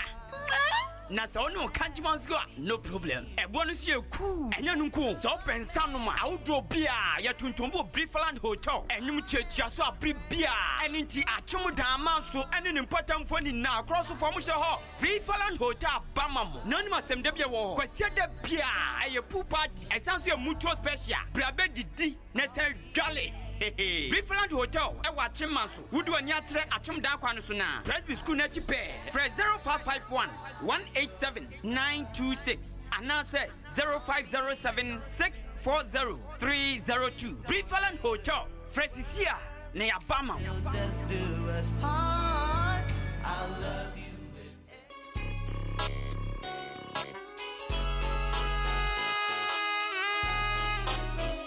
Na so no kanjimansko no problem. Bonus ye cool. Enya nunku. So pensa no ma. Awdo bia ya tuntumbo Preferland Hotel. Enyum chetia so abri bia. Enti achum dan man so ene important for ni na cross for mo she ho. Preferland Hotel bamamo. Nani masem de bia wo. Kwase de bia eye pool party. Esanso ye mutual special. Brabe didi na se dwale. Preferland Hotel, Chimanso, Woodwa Nyatre, Achum Dakwan Suna, Presby School Nachipe, Fred 0551 187 926, and now say 0507 640 302. Preferland Hotel, Fresisia, Nea Bama. I love you.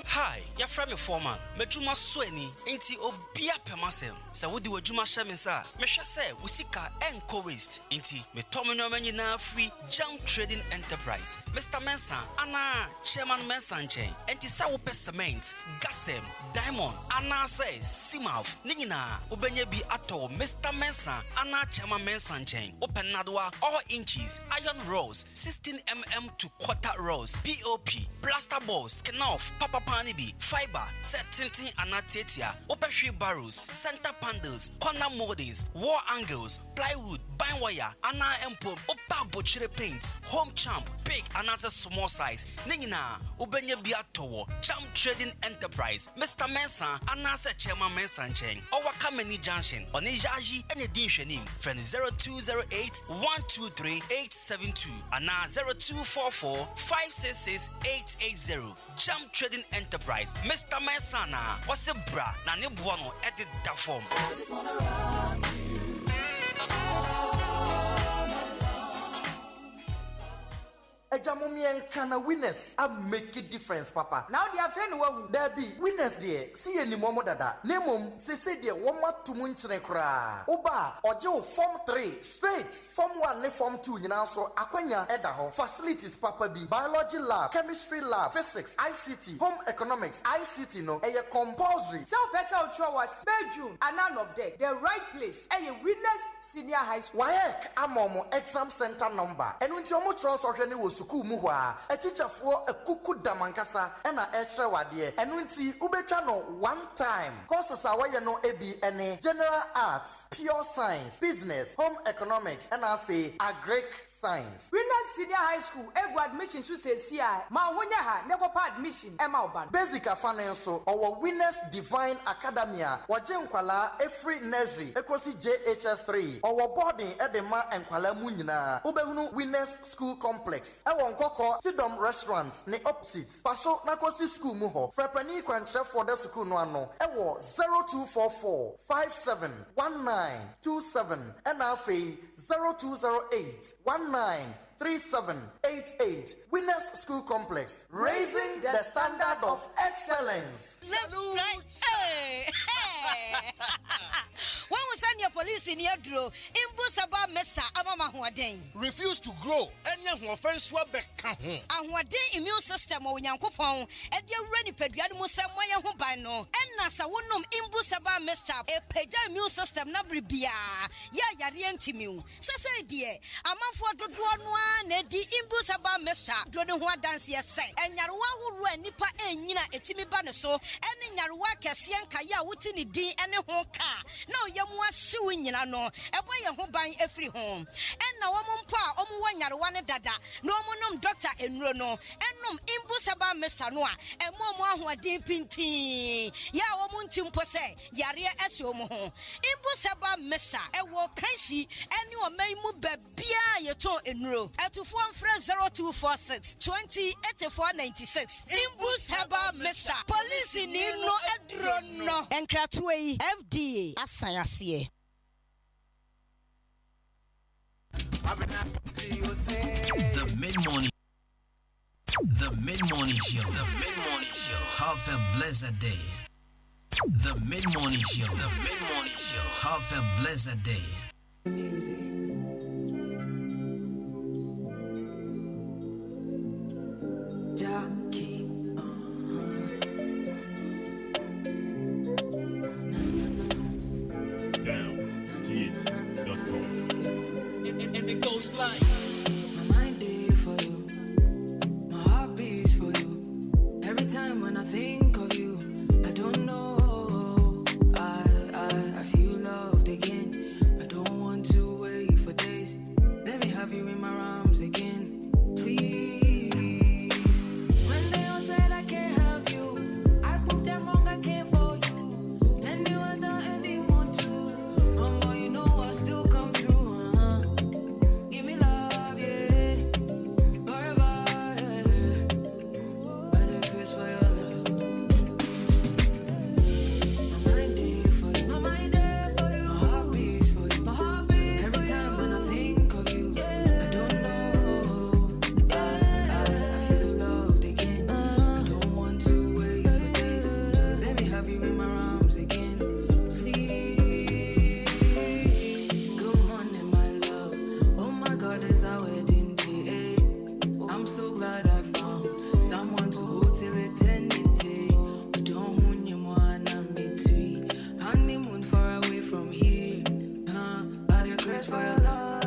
Hi, your friend me foreman. Mejuma sweni enti obia pemasem. Sa wodi wajuma shemensa. Mesha se usika enko waste. Enti me tomenyo menyi na free Jam Trading Enterprise. Mr. Mensa ana Chairman Mensa nchen. Enti sa wo cement, Gassem, Diamond ana se Simaf. Ningina ubenye bi ato Mr. Mensa ana Chairman Mensa nchen. Open nadwa all inches, iron rods, 16 mm to quarter rods, POP, plaster balls, skin off, papa Nibi, fiber, set tinting anatetia, open barrels, center panels, corner moldings, wall angles, plywood, bind wire, ana empo, opa butchery paints, home champ, big and as a small size. Ningina, Ubenya Biatowo, Jam Trading Enterprise, Mr. Mensa, Anasa Chairman Mensa Cheng, Owa Kameni Junction, Onejaji, and Edin Shenim, friend 0208 123 872, Ana 0244 566 880, Jam Trading Enterprise, Mr. Mensana, what's a bra, Nani Buono, edit that form. I just wanna rock you. Ejamomien kana winners a make a difference, Papa. Now they are friend one. There be winners there. See any momo dada. Nemum se there one more to munchre kra. Oba ojo form 3 straight. Form 1 ne form 2 nyina so akwanya edaho. Facilities Papa B. Biology lab, chemistry lab, physics, ICT, home economics, ICT no. Eye compulsory. So person ultra was June and none of them. The right place. Eye winners senior high school. Waek amomo exam center number. And when you omo trans ohwe ne wosu suku mu hɔ a teacherfoɔ ekuku damankasa ɛna ɛkyerɛ wadeɛ ɛno nti wobɛtwa no one time courses a wɔyɛ no ebi ɛne general arts, pure science, business, home economics ɛna afei agric science. Winners Senior High School egu admission so sesi a ma honya ha ne kopa admission ɛma oban. Basic afane nso ɔwɔ Winners Divine Academy a wɔgye nkwalaa efiri nursery ekosi JHS3 ɔwɔ boarding ɛde ma nkwalaa mu nyinaa wobɛhunu Winners School Complex ɛwɔ nkɔkɔ Tidom Restaurant ne opposite paso nakosi school mu hɔ frɛpɛni kwankyerɛfoɔ de school no ano ɛwɔ 0244 571927 ɛna afei 0208 193788 Winners School Complex, raising the standard of excellence. Hey. When we send your police in your draw, Imbusaba Mesa Amama Huaden. Refuse to grow, any offense will be count. And what day immune system or Yankopon, and your ready pediatric Samoya Hubano, and Nasa Wunum Imbusaba Mesa, a peja immune system Nabribia, Yarientimu. Sasa dear, a month for the one, the Imbusaba Mesa, Dronua dance yes, and Yarwa who ran Nipa and Nina Etimi Banaso, and in Yarwa Cassian Kaya Wutini D and a home car. No, Yamwa suing Yano, a boy who buy every home. And now one pa, one Yarwana Dada, no monum doctor and Rono, and num Imbusaba Mesanoa, and Momo who are deep in tea. Ya woman Timpose, Yaria Esomo, Imbusaba Mesa, a walk Kansi, and you may move Bia Yato in row, at to form 0246 208496. Imbus Haba Mesa, police in no Adrono, and Kratway FDA. Asayasiye. The mid-morning show. The mid-morning show. Have a blessed day. The mid-morning show. Have a blessed day. Jackie. And it goes like my mind is for you, my heart beats for you. Every time when I think of you, I don't know. I feel loved again. I don't want to wait for days. Let me have you in my arms again, please. When they all said I can't have you, I proved them wrong. I came for you, and you are the only one too. Mama, you know I still come through. Give me love, yeah, forever, yeah. By the grace for your love, my mind is for you, my heart beats for you, every time when I think of you, I don't know, I feel loved again. I don't want to wait for days. Let me have you in my arms again, please. Good morning, my love. Oh my God, it's our wedding day. I'm so glad I found someone to hold till eternity. We don't want you more than me too. Honeymoon far away from here. By the grace for your love.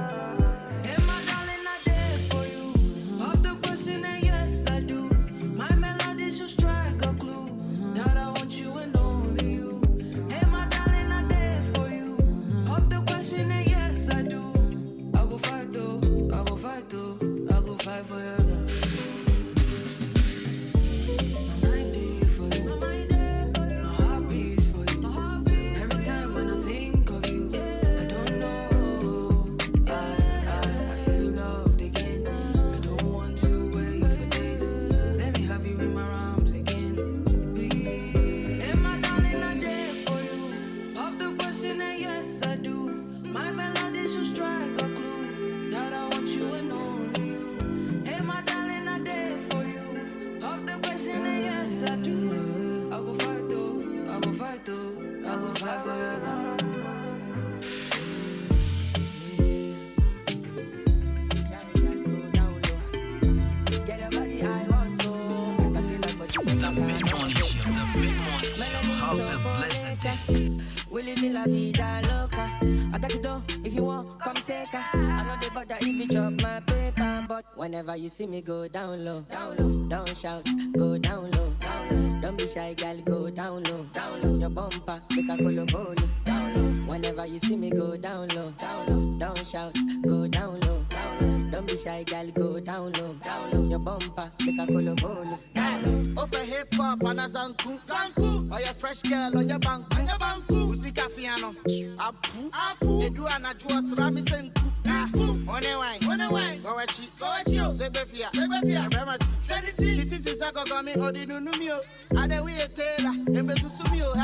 Hey, my darling, I did for you. Pop the question and yes, I do. My melody should strike a clue that I want you and only you. Hey, my darling, I did for you. Pop the question and yes, I do. I go fight though, I go fight though, I go fight for your love. My mind is for you, my heart beats for you. Every time when I think of you, I don't know, I feel loved again. I don't want to wait for days. Let me have you in my arms again, please. Hey, my darling, I did for you. Pop the question and yes, I do. My melody should strike a clue that I want you and only you. Hey, my darling, I did for you. Pop the question and yes, I do. I go fight though, I go fight though, I go fight for your love. The mid-morning show. Have a blessed day. We live in la vida loca. I got you though, if you want, come take her. I know they bother if you drop my paper, but when Whenever you see me go down low, don't shout, go down low, don't be shy, girl, go down low, your bumper, make a colo bolo, down low. Whenever you see me go down low, don't shout, go down low, don't be shy, girl, go down low, your bumper, make a colo bolo. Open hip hop and a zanku, or your fresh girl on your banku, Usika fiano, apu, they do an address rami senku. On a wine, go at you, Sebefia, Bemati, this is a gogami or the Numio, and then we a tailor, and Besusumio,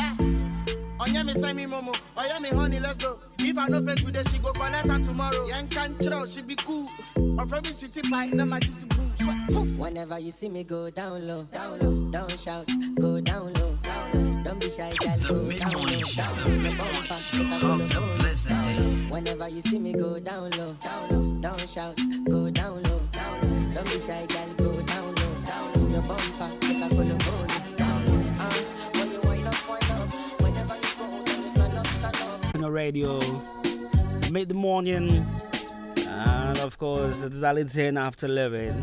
on Yami Sami Momo, or Yami honey, let's go. If I no pay today, she go collect her tomorrow. Young can't throw, she be cool. Or from me, sweetie pie, no my Whenever you see me go down low, don't shout, go down low, don't be shy, girl, go down low, have a pleasant day. Whenever you see me go down low, don't shout, go down low, don't be shy, girl, go down low, your bumper, make a colo bolo, down low. When you wind up, whenever you go, then you stand up. On the radio, mid the morning, and of course, it's only 10 after 11.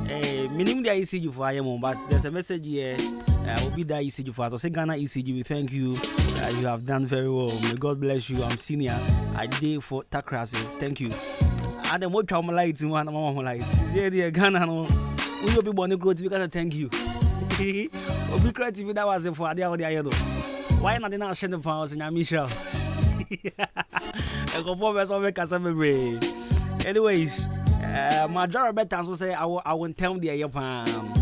Hey, minimum the ECG for IMO, but there's a message here. Will be the ECG for us. So say Ghana ECG, we thank you. You have done very well. May God bless you. I'm senior. I did for Takrasi. Thank you. And then what trauma lights in one mama lights. See the Ghana no. We will be born to grow because I thank you. We'll be creative that was for the other. Why not in our shed powers in Michelle? I go for us over Casabre. Anyways, my job better will say I won't tell the air palm.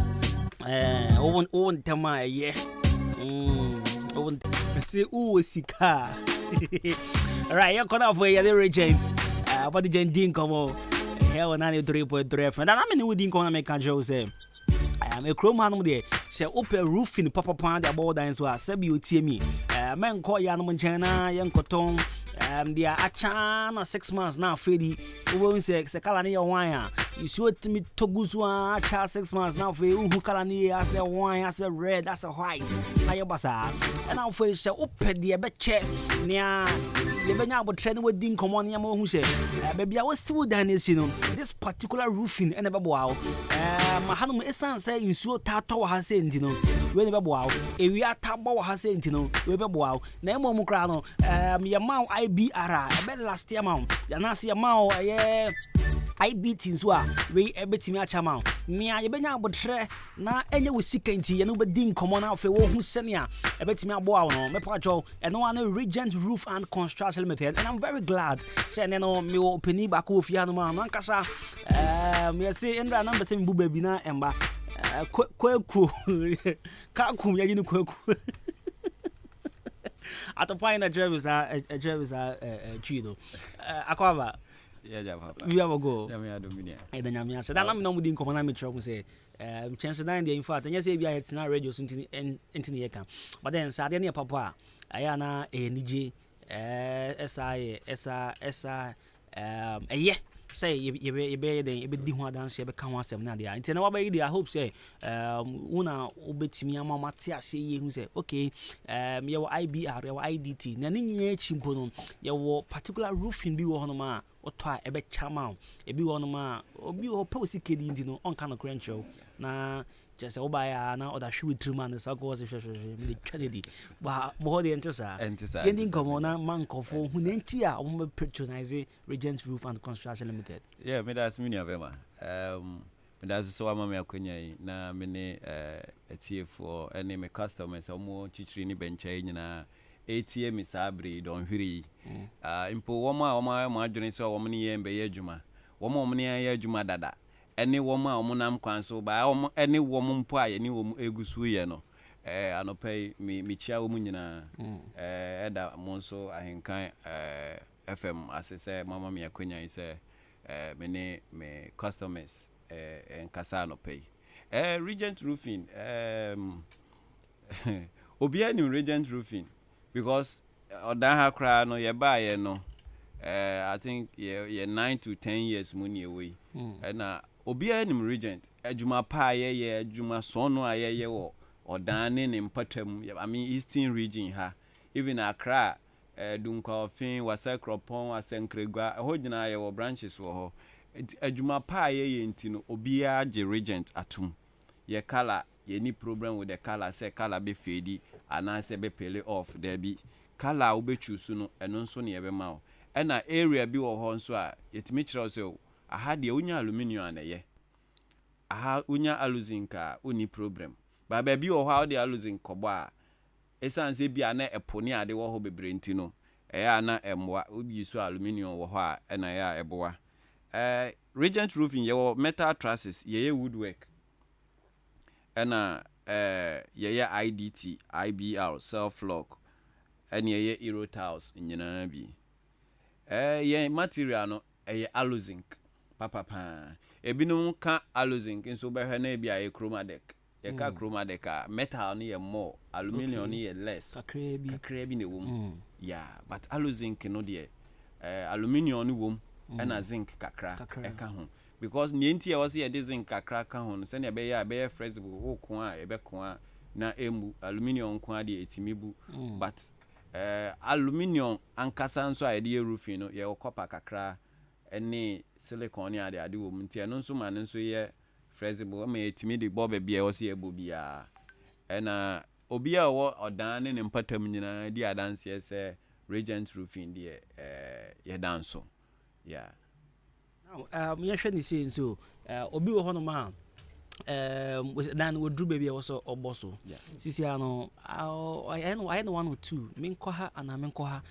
I won't tell my yeah. I won't say, oh, Sika. Right, you're caught up for your regents. But the Jen didn't come on. Hell, 93.3. And I'm in the Woodin Corner make a joke. Say, I am a chrome man there. Say, open roof in the Papa Pond, the border, and so I said, you tear me. Man call Yanam China, young cotton. They are a 6 months now, Freddy. Who won't say, Kalani or wine. You should to me Toguswa, child 6 months now, for who Kalani, I say wine, I say red, I say white. Ayabasa. And I'll face open the bed check near the Benabo trend with Ding Common Yamo who say, baby, I was still done this, you know, this particular roofing and never wow. My hanum Essan say, you saw Tato has sent, you know, whenever wow. If we are Tabo has sent, you know, whenever wow. Nemo Mukrano, Yamau IBR, a better last year, mount. Yanasi Yamau, yeah. I beat in Swa, we a bit me a chamau. Me, I been out but tre, na any was sick and tea, and over ding come on out for who senior, a bit me a bow, me patrol, and one Regent Roof and Construction Limited. And I'm very glad, sending on me open back with Yanoma, Mancasa, me say, and number 7 Bubina, Emba, Quaku, Kaku, Yagino Quaku. At the point, a Jervis, a Chido, Aquava. Yeah, we have a go. And then I'm saying, I'm not within common amateur. Say, chance 9 in fact, and yes, if you had not radio something into the account. But then, Sardinia Papa, Ayana, a NG, SI, yeah. Say, you be the dance, you become one seven nadia. And tell nobody, I hope say, una obet me a mamma tia say, who say, okay, your IBR, your IDT, Nani Chimponon, your particular roofing be one or try a bit charm, a be one ma, or be or posy kid in on kind of credential. Nah, just obaya now or that shoe with 2 months, so goes the Kennedy. But more the entesa, ending come on, man, who named Tia, patronize Regent Roof and Construction Limited. Yeah, me that's me, Avema. That's so I'm a Quenya, na many for any me customers, or more chichini bench, na ATM is abri, don't hurry. Impo Woma, margarine so woman ye be yejuma. Woman ye juma dada. Any woman or monam council by any woman pie, any woman egusuyano. I pay me chia woman, Eda Monso, I can FM, as I say, Mamma Mia Quenya is many me customers and Casano pay. Regent Roofing, Obiani Regent Roofing, because Odaha cry no ye buy no. I think yeah 9 to 10 years money away. And Obiani Regent, Ejuma pa ye Juma sono aye wo or Danin in Patem, I mean Eastern region ha. Even Accra, Dunka Fin was a cropon, was a Krega, Hodina or branches for adwuma pa ye ntino obia ge regent atum ye color ye ni problem with the color say color be fade ana say be pele off there be color wo be choose no eno nso ne ye be ma wo na area bi wo ho nso a yetimi kire say aha de unya aluminium anaye aha unya aluzinc a oni problem ba bi wo ho de aluzinc kobo a esanse bia na epone ade wo ho bebre ntino eya na emwa obi so aluminium wo ho a na ya eboa Regent roofing ye metal trusses ye woodwork ena ye IDT IBR self lock ena ye Euro tiles nyina bi ye material no ye aluzinc papa ebinum ka aluzinc nso behwe na bia ye chromadec ye ka chromadec a metal no ye more aluminium no ye less kakra bi ne wom yeah but aluzinc no de aluminium no wom ena zinc kakra eka ho because nienti e wose ye de zinc kakra ka ho no se ne be ya be flexible wo ko a e be ko a na emu aluminium ko a de etimibu but aluminium ankasa nso a de roofing no ye copper kakra ene silicone ade ade wo mti eno nso ma nso ye flexible ma etimi de bob bia wose ye bobia ena obia wo odan ne mpatam nyina di adanse se Regent roofing de ye danso yeah you should say so obi wo hono ma dan wo dru baby also oboso sisi ano I know 1 or 2 menko ha ana menko ha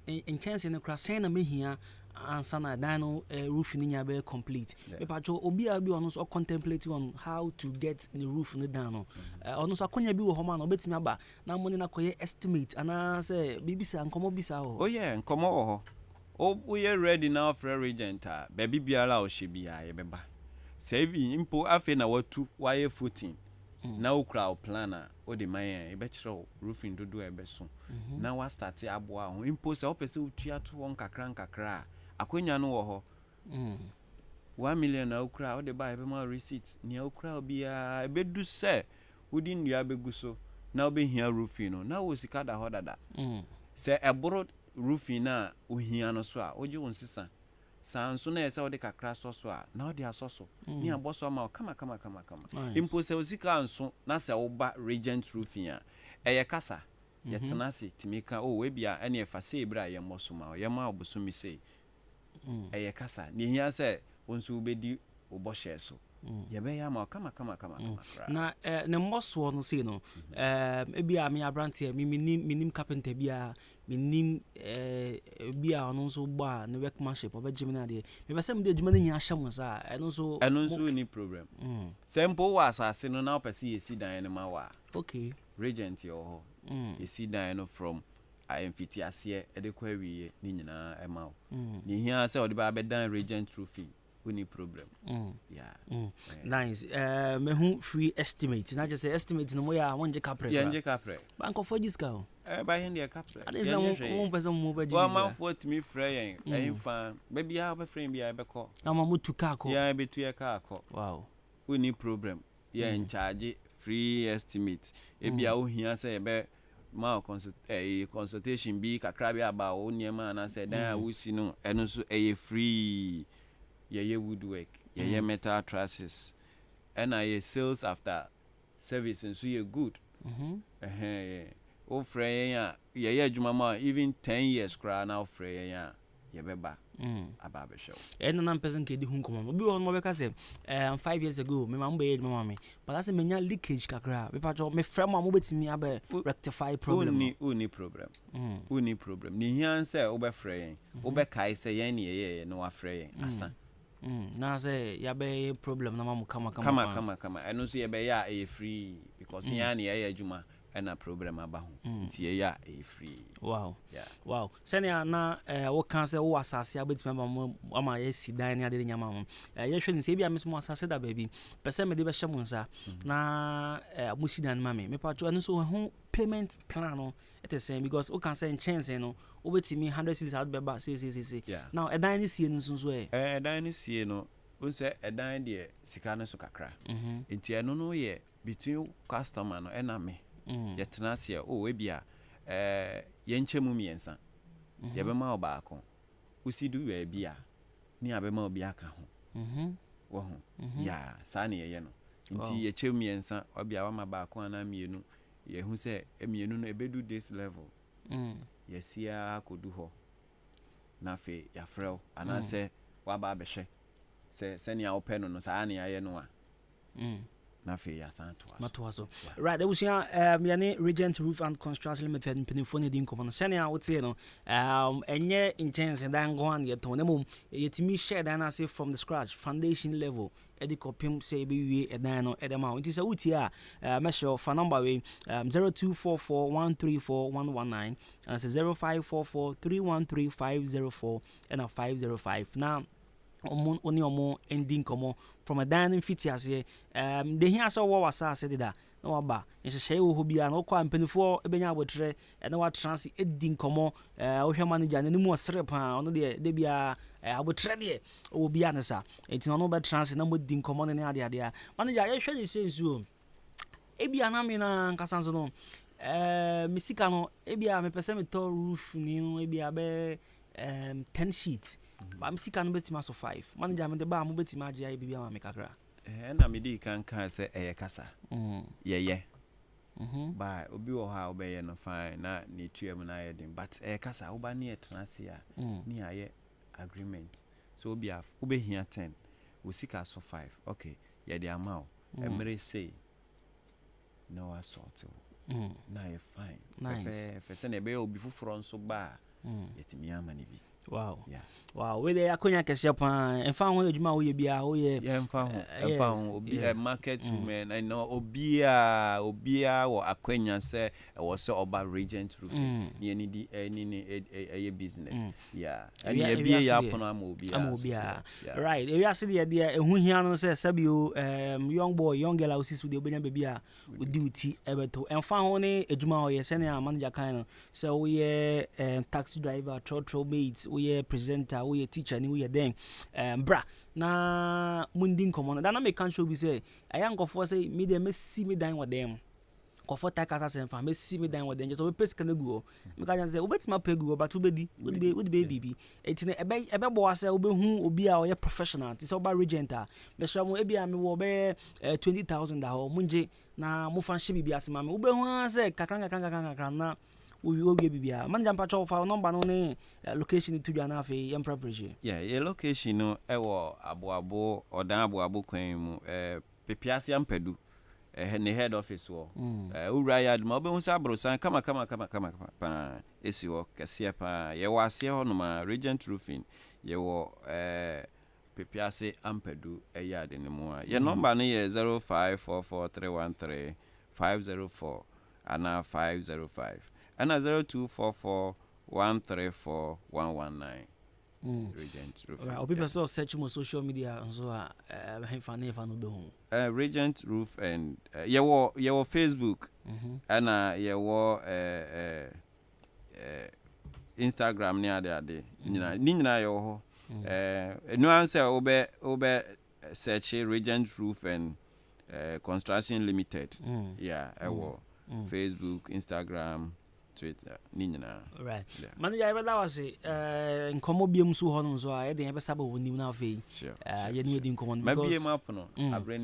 in chance ne kra sen na mehia ansa na dan no roof ni nya be complete me pa jo obi a bi ono so contemplate on how to get the roof ni down no ono so akonya bi wo ho ma na obetimi aba na mo ni na koye estimate ana say bibisa nkomo bisa ho oh yeah nkomo wo ho we are ready now for Regent baby biara o shebia ye beba save impo afe na watu waye footing na okra o planner o de man e be kire roofing dodo e be so na wa start aboa ho impo se opese utua to won kakra akonya no wo ho 1 million na okra o de buy be ma receipt ni okra obia e be du se wodi ndua be guso na obehia roofing no na wo sika da ho dada se eboro roofing na ohia no so a oje won sisa sanso na ese ode kakra so a na ode asoso ni aboso ma kama impo se osika anso na se wo ba Regent roofing a eye kasa ye tenase timika we bia ene e fase ebra ye moso ma ye ma oboso mi sei eye kasa ni hia se wonso ubedi oboshe so ye be ya ma kama na ne moso no sei no ebia me abrante minim carpenter bia minim bia ono so gba ne workmanship obejimina de me pese me de adwuma ne nya hyam sa eno so ni problem sempo wa asase no na opese yesi dan ne ma wa okay Regent yo ho yesi dan no from amfiti ase e de kwa wiye ni nyina e ma ni hia se ode ba be dan Regent roofing any problem yeah nice me hu free estimate na just say estimate no mo ya wonje kapre ya nje kapre bank of forgiska ba hin de kapre ya mo pese mo ba ji wa ma for me frey en fa baby ha ba frey bia be ko na ma mutu ka ko ya betu ya ka ko wow any problem ya in charge free estimate e bia o hia say be ma consultation bi kakra bi aba o niema na say dan a wusi no eno so e free ye woodwork ye metal trusses and I sales after service and so you good o frey ya ye adwuma ma even 10 years kra now frey ya ye beba aba be show and nan person ke di hu nkomo bi won mo be ka say 5 years ago me ma mbo ye mama me but as menya leakage kakra be pa jo me frey mo betimi aba rectify problem uni problem ni hian say o be frey o be kai say ye ni ye no wa frey asa na say ya be problem na mamu kama eno so ye be ya e free because ya ni ya adwuma na problem aba ho nti ye ya e free wow yeah wow senia na wo kan say wo asase abetime ama ye si dan ni ade nyama mo ye hwe ni say bia mesmo asase da baby pese me de be hye mo nsa na mo si dan ma me pa cho eno so ho payment plan no it is saying because o can say chance no obetimi 100 cities out beba say now edan ni sie nso so edan ni sie no o say edan de sika no so kakra enti eno no ye between customer no ena me ye tenase we bia ye nchemu miensa ye be ma obaako usidu we bia ni abema obi aka ho wo ho ya saa ne ye no nti ye chemiensa obi awama ba ko ana mienu ye hu se emienu no ebedu this level yesia kodu ho na fe ya frel ana se wa ba behwe se senia open no saa ne aye no a na fe ya santo so right there was yani Regent Roof and Construction Limited penifone din komo no senia wote no enye intense dan go an ye to na mum yetimi share dan ase from the scratch foundation level edi kopim say be wie edan no edema nti say wuti a measure for number we 0244134119 and say 0544313504 and a 505 now oni omo ending komo from a dining fit ase the here so wa wasa se dida na wa ba nhehye wo bia na okwa mpanifo ebenya abotre na wa trans ending komo ohwe manager na nimu osere pa ono de bia abotre de wo bia na sa enti no be trans na mo din komo ne ade ade manager ye hwe ni sensu ebia na me na nkasanso no misika no ebia me pese me to roof ni ebia be 10 sheets ba misika no betima so 5 manager me de ba mo betima agya e bibia ma me kakra na me di kan se eye kasa ye ba obi wo ha obeye no fine na ne tuam na ye din but kasa wo ba ne etrase a ni aye agreement so obi af obehia 10 wo sika so 5 okay ye de amount emre say no assault na ye fine nice fe se na be obi fufuro nso ba yetimi ama ne bi wow we dey akonya kese pa enfa ho adwuma wo ye bia wo ye enfa ho obi market women I know obia wo akonya se wo se oba Regent Roof ni di ni business and ye bia ya pono ama obia right we ase de ehu hia no se sabio young boy young girl osis de obenya bia odi uti ebeto enfa ho ne adwuma wo ye se ne manager kan no se wo ye taxi driver trotro mates we ye presenter we ye teacher ni we ye dem bra na mundin komo na make can show be say ayankofo say me dem see me dan with them kofo takasa sem fa me see me dan with them just we pese kan egu me ka say obetima pegu but obedi we be bibi etine ebe bo ase obehu obi a oye professional ti say oba Regent a me sha mo ebi a me wo be 20,000 da ho munje na mo fa hye bibi ase ma me obehu ase kakran na we bibia manager pacho fa number no ne location to dwa na afi yem preparation your location no e wo aboabo odan aboabo kwan mu pepiase ampadu ne head office wo ura yard ma obehu sa abrosan kama pa esi wo kase pa ye wo ase ho no ma Regent Roofing ye wo pepiase ampadu yard ne mu a your number no ye 0544313504 ana 505 and 0244134119 Regent Roof. Right, people so search mo social media and so no be home. Regent Roof and your Facebook and your Instagram near there. Nina yo no answer obe search Regent Roof and Construction Limited. Facebook, Instagram, Twitter, Nina. Right. Manager, ever that was in Como Bium Suhon, so I didn't ever sabo when you now fee. Sure. You knew it in common. Maybe a map no. A brain.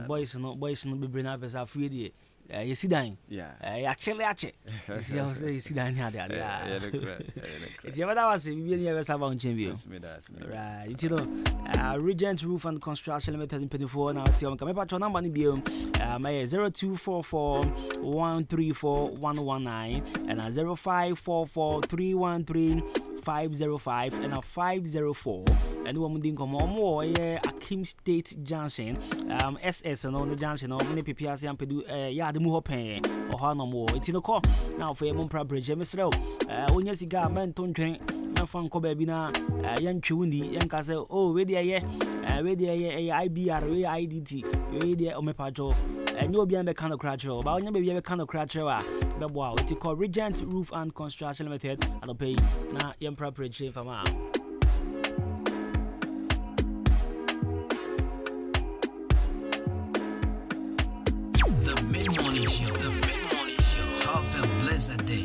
Boys no be bring up as a free. You see dying. Yeah. Actually. You see dying here. Yeah. It's ever that was really ever sabo on champion. Right. You know, Regent Roof and Construction Limited in 24 now. Tell me, come up your number. My 0244134119 and 0544313505 and 504 and woman didn't come on more Akim State Junction SS and on the junction of many PPS and Pedu the more pay or how no more. It's in the call now for your Mumpra Bridge. Mr. When you see government don't train fan ko baby na yan twundi yan ka say oh we there IBR we IDT we there o me pajo enyo obi an be kan okra ba onya baby be kan okra a be boa we call Regent Roof and Construction Limited and pay na yan preparation for ma. The mid-morning show. Have a blessed day.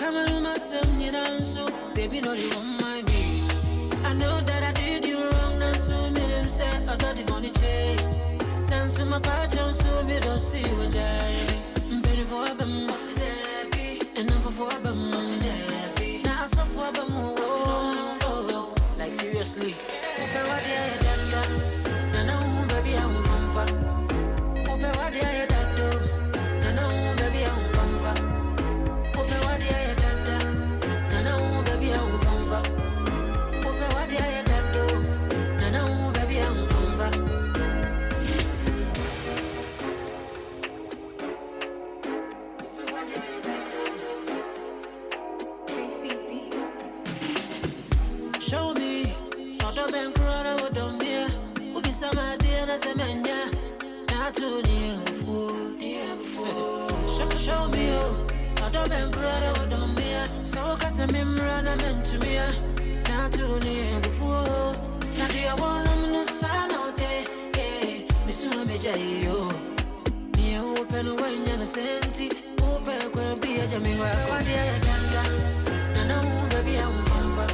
come on, my son, you know, so baby, no, you won't mind me. I know that I did you wrong, now so me them say I got the money change. Now so my patch on so me don't see what I'm penny for a bum, must be enough for a bum, must be now so for a bum, oh, like seriously. Open what they done, no, baby, I'm from far. Open what they done, no, baby, I'm from far. Open what they done, no, baby, I'm from far. Open what they done, no, baby, I'm from far. Show me, shut up and cry, what don't me. Who be some idea, and I say, man, yeah, not too near before. Show me, oh, shut up and cry, what don't me. So, cause I'm in run, I'm into me, not too near before. Not the one, I'm no sign out there, eh, Miss Major, yo. Near open when you're a senti, open, could be a Jamie, what they are done. No, baby, I'm from far.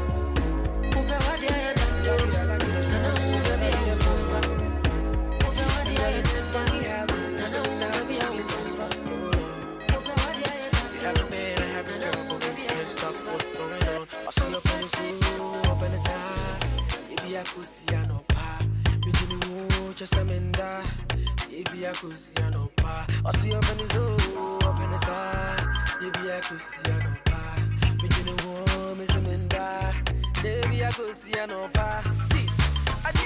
See,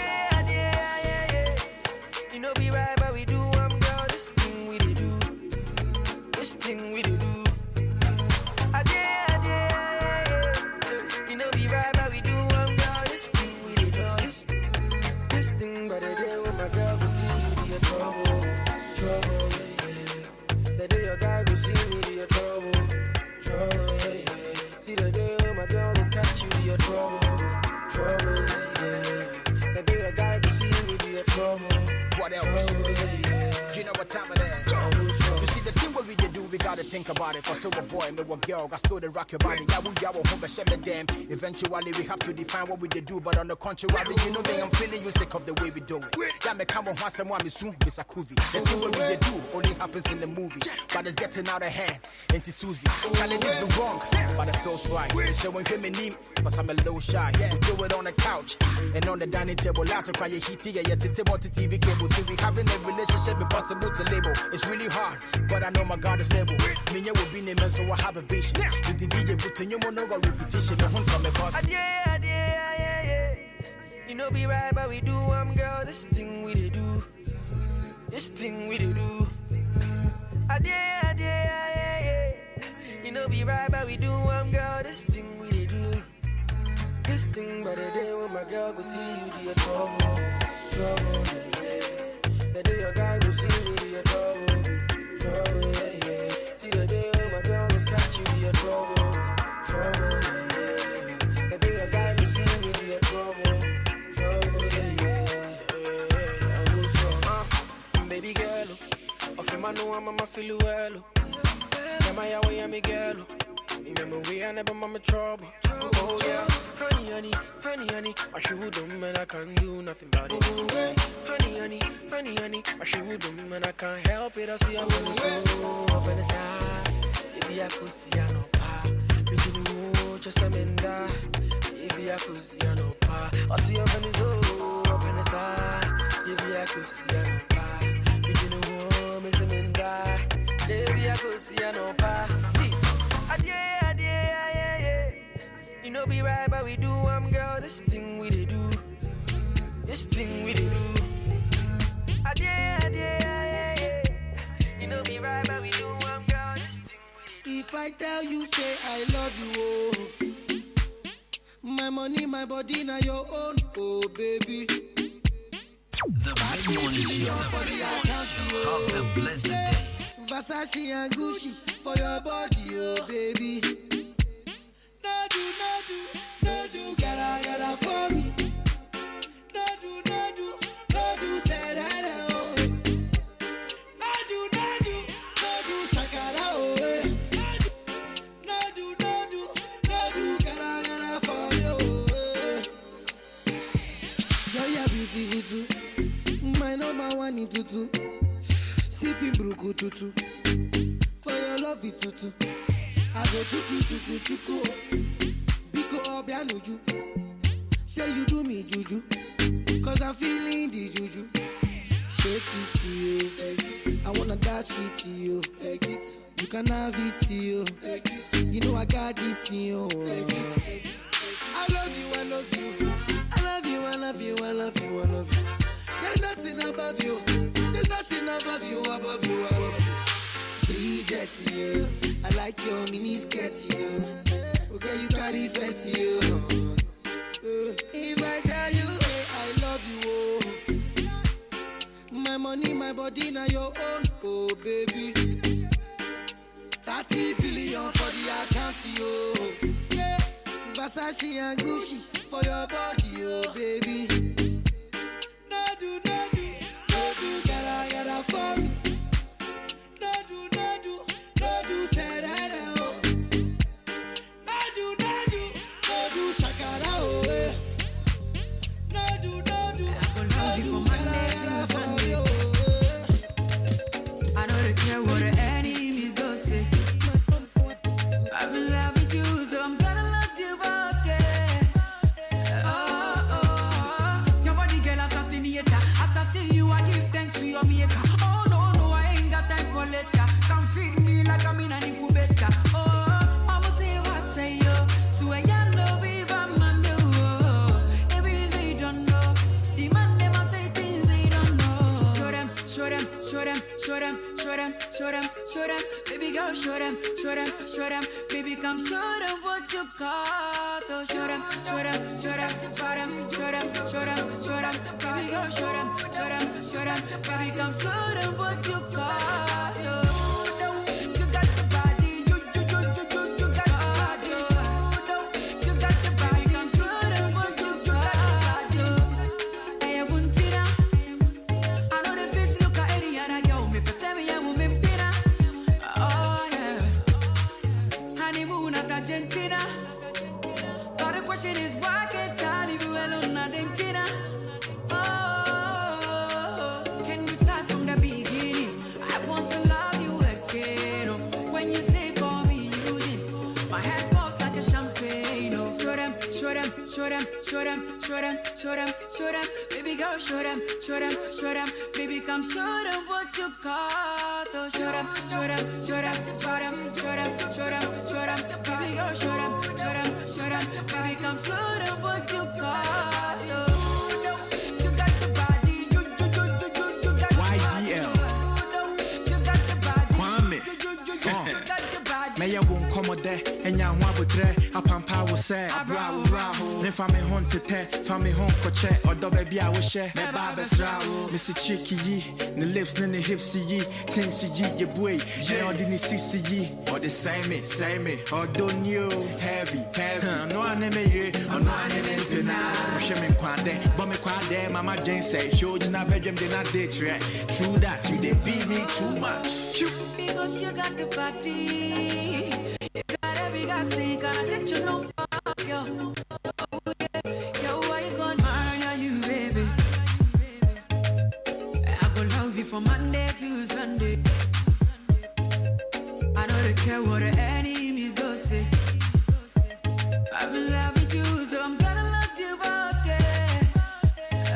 yeah. You know, be right, but we do, girl, this thing we do. This thing we do. Yeah. You know, be right, but we do, girl, this thing we do. This thing, but the day when my girl go see you, be a trouble, yeah. The day your guy go see me, be a trouble, yeah. See the day when my girl go catch you, be a trouble, yeah. The day a guy go see me, be a trouble. What else? Yeah. You know what time it is? You see the thing what we do, we gotta think about it. Cause so a boy, me a girl, I still the rock your body. Yeah, we home, but share them. Eventually we have to define what we do, but on the contrary, you know me, I'm feeling you sick of the way we do it. Yeah, me come on, once someone me soon, Miss Akuvi. The thing what we do only happens in the movie, but it's getting out of hand. Auntie Susie, telling this be wrong, but it feels right. So when me name, cause I'm a little shy. We do it on the couch and on the dining table. Last cry you heat here, to TV cable. See, we having a relationship impossible to label. It's really hard, but I know my God is able. Me, you will be named, so I have a vision. With the DJ, but you know no repetition. Yeah. You know, be right, but we do, girl, this thing we do. This thing we do. Yeah. You know, be right, but we do, girl, this thing we do. This thing, but the day when my girl go see you, be a trouble, yeah. The day your guy go see you, be a trouble, yeah. See the day when my girl go catch you, be a trouble, yeah. The day your guy go see me, be a trouble, yeah. Baby girl, I feel my know I'm feel well. Yeah, my way, I'm a girl. Remember we are never mama trouble. Oh yeah, honey, I should them and I can't do nothing about it. Honey, I should them and I can't help it. I see I'm on the soul, up in the side. Baby, I could see I know pa. Baby, just a minda. Baby, I could see I know pa. I see I'm on the soul, up in the side. Baby, I could see I know pa. Baby, miss a minda. Baby, I could see I know pa. See. Yeah. You know, be right, but we do, girl, this thing we do. This thing we do. Yeah. You know, be right, but we do, girl, this thing we do. If I tell you, say I love you, oh. My money, my body, now your own, oh, baby. The Mid-Morning Show. Have a blessed day. Versace and Gucci for your body, oh baby. No do, gotta for me. No do, say that, oh. No do, shakara, oh. No do, tutu. My number one in tutu. Sipping bruku tutu. For your love it tutu. I go chuku. Biko obianuju. Sure you do me juju. Cause I'm feeling the juju. Shake it to you. I wanna dash it to you. You can have it to you. You know I got this in you. I love you. I love you. I love you. I love you. I love you. I love you. There's nothing above you. There's nothing above you. Above you. Above you. Bridget to you. I like your mini skirt to you. Okay, you carry fancy you. If I tell you, hey, I love you. Oh. My money, my body, now your own, oh baby. 30 billion for the account, yo. Yeah, Versace and Gucci for your body, oh baby. No do, gotta for me. No do, say that, oh. No do, shakara, oh, eh. No do, I go love you for Monday to Sunday. I don't care what the enemies go say. I'm in love with you, so I'm gonna love you all day. Oh, your body girl assassinator. Assassin you, I give thanks to your maker. Oh no, I ain't got time for later. Come feed me like I'm in an incubator. Oh, I'ma say what I say, yo. So I know viva mando. Maybe they don't know. The man never say things they don't know. Show them. Baby girl, show them. Baby, come show them what you got. Oh, show them. Baby girl, show them. Baby, come show them what you got. Oh, you got the body. You got the body. You got the body. Come show them what you got. Hey, I want it. I know the face look at any other girl. Me perceive me, I will be bitter. Oh yeah, honeymoon at Argentina. But the question is, why can't I leave you alone at Argentina? Oh, can we start from the beginning? I want to love you again. Oh, when you say call me using, my head pops like a champagne. Oh, show them. Baby girl, show them. Baby, come show them what you got. Oh, show them. Baby girl, show them. Baby, come show them what you got. Oh, you got the body. You got the YGL. You got the body. Kwame. You got the body. May I won't come there and ya want to tre a pampa will say a bravo. Then for me home to te, for me home coche or the baby I will share. Me babes rao, Missy Chicky ye, the lips and the hips ye, tinsy ye, your boy, yeah, or didn't see ye, or the same me, or don't you heavy. No one name ye, or no one name pina. Shaman Quande, Bommy Quande, Mama Jane say, showed in a bedroom, did not ditch. True that you did beat me too much. Because you got the body. You got every guy say, gonna get you no fuck, yo. Yo, why you gonna marry you, baby? I go love you from Monday to Sunday. I don't care what the enemies go say. I'm in love with you, so I'm gonna love you all day.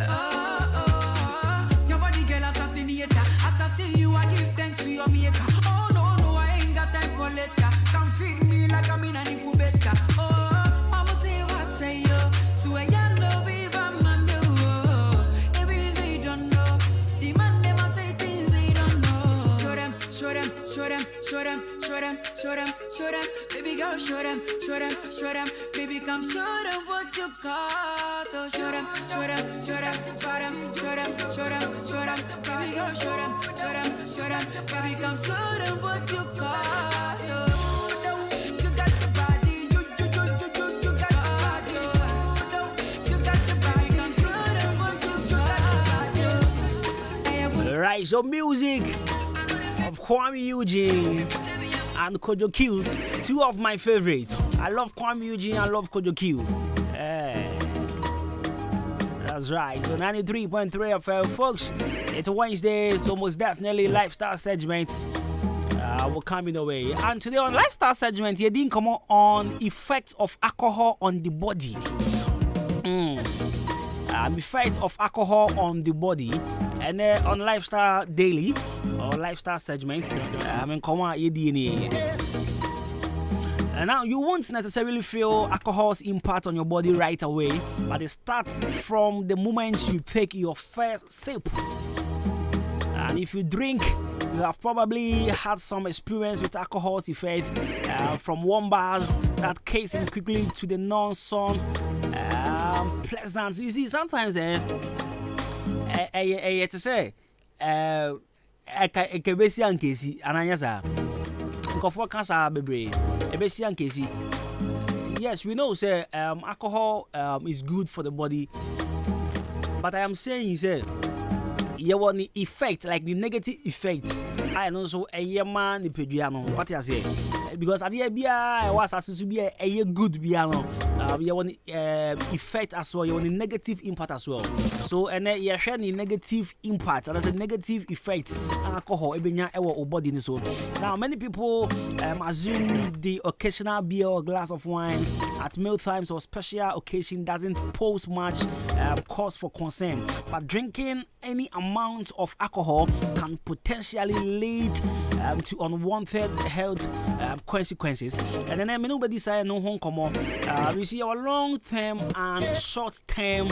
Oh, your body girl assassinator. Assassin you, I give thanks to your maker. Oh no, I ain't got time for later. Come feed me like I'm in an incubator. Oh, I'ma say what I say, yo. So I know viva mando. Maybe they don't know. The man never say things they don't know. Show them. Baby girl, show them. Baby, come show them what you got. Oh, show them. Baby girl, show them. Baby, come show them what you got. Oh, you got the body. You got the body. You got the body. Come show them what you got. Right, so music of Kwame Eugene and Kojo Q, two of my favorites. I love Kwame Eugene, I love Kojo Q. That's right. So 93.3 FM, folks. It's Wednesday, so most definitely lifestyle segment will come in the way. And today on lifestyle segment, you didn't come on effects of alcohol on the body. Effects of alcohol on the body, and on lifestyle daily or lifestyle segments. And now you won't necessarily feel alcohol's impact on your body right away, but it starts from the moment you take your first sip. And if you drink, you have probably had some experience with alcohol's effect, from warm bars that case in quickly to the non-sun pleasant. You see, sometimes to say ekebesi ankesi ananyasa nkofo kansa bebre ebesi ankesi. Yes, we know say alcohol is good for the body, but I am saying say you want the effect, like the negative effects. I know so a yema ni peduano. What you say? Because at the bia I was to be a good piano. You want effect as well. You want the negative impact as well. So and you share the negative impact. That's a negative effect. Alcohol ebenya ewo body so. Now many people assume the occasional beer or glass of wine at meal times or special occasion doesn't pose much cause for concern, but drinking any amount of alcohol can potentially lead to unwanted health consequences. And then nobody say no home come on. We see our long-term and short-term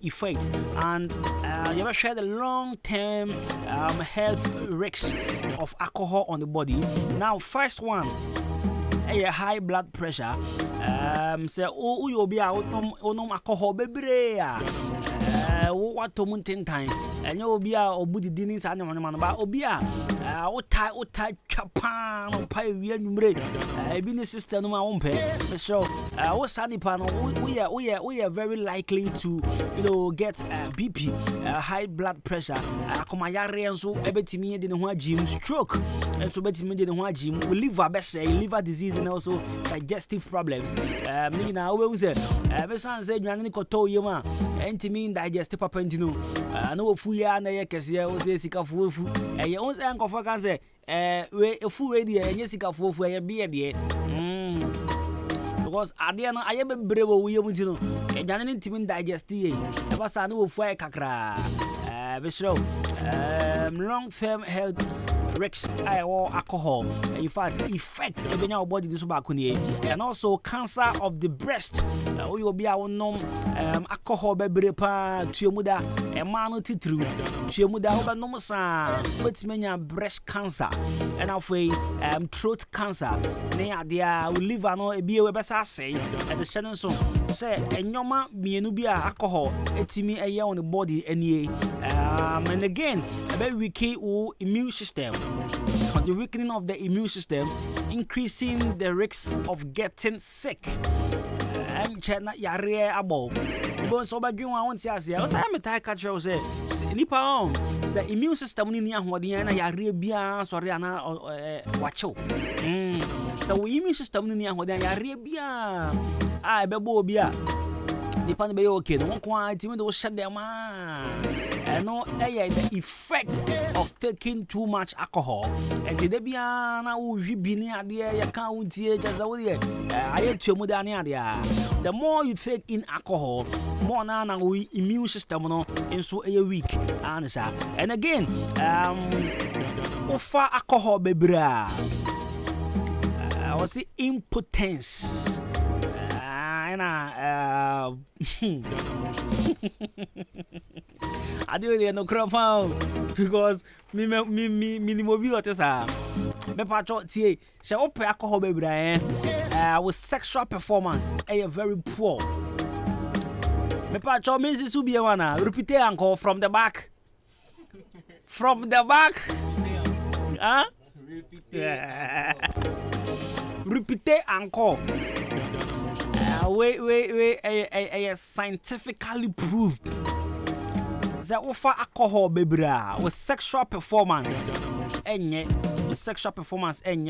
effects, and you ever share the long-term health risks of alcohol on the body. Now, first one, a high blood pressure. Say oh you be out no alcohol bebre what to mountain time and you be a obudi dinis and man ba obia ota chapa no pai wi anumre be the system no ma wompe so what sani pan we are very likely to get BP, high blood pressure, akomayare enso ebetimi de ne ho agim, stroke enso betimi de ne ho agim, liver disease and also digestive problems. Me na we say be san say dwan ni koto yema entimi digestive papa ntino na ofu ya na ye kese o say sika fufu ye on say ankofo kan say we ofu we de enye sika fufu ye be de because adia no aye bebre wo yemu ntino dwan ni ntimi digestive e ba sa na ofu ay kakra be show long term health risks alcohol, in fact, effect even our body this back and also cancer of the breast. We will be our alcohol bebre pa tuemuda e manu titru tuemuda oba no sa but menya breast cancer and afei throat cancer ne adia liver no e bie we besa say at the channel so say enyoma mienu bia alcohol etimi eye on the body anie and again about weaken immune system. Because the weakening of the immune system, increasing the risk of getting sick. I'm checking yare abo. Because so bad you want to say, I say I'm a tired catcher. Say, nipa on. Say immune system ni niya huwadi na yare bia sorry ana wacho. So immune system ni niya huwadi na yare bia. Bebo bia. Nipa ni be okay. No kwa timi do shut them no the effects of taking too much alcohol. And the bia na wo hwibini ade ya kan wuntie jaza wo ye aye tuemu da ne ade. The more you take in alcohol, more na we immune system no enso weak answer. And again offer alcohol bebra I was see impotence. I do no crop because me mobile otesa me patro tie she op alcohol bebra with sexual performance very poor. Me patro me si subie wana repeat encore from the back huh repeat encore wait, scientifically proved that offer alcohol bebra with sexual performance enye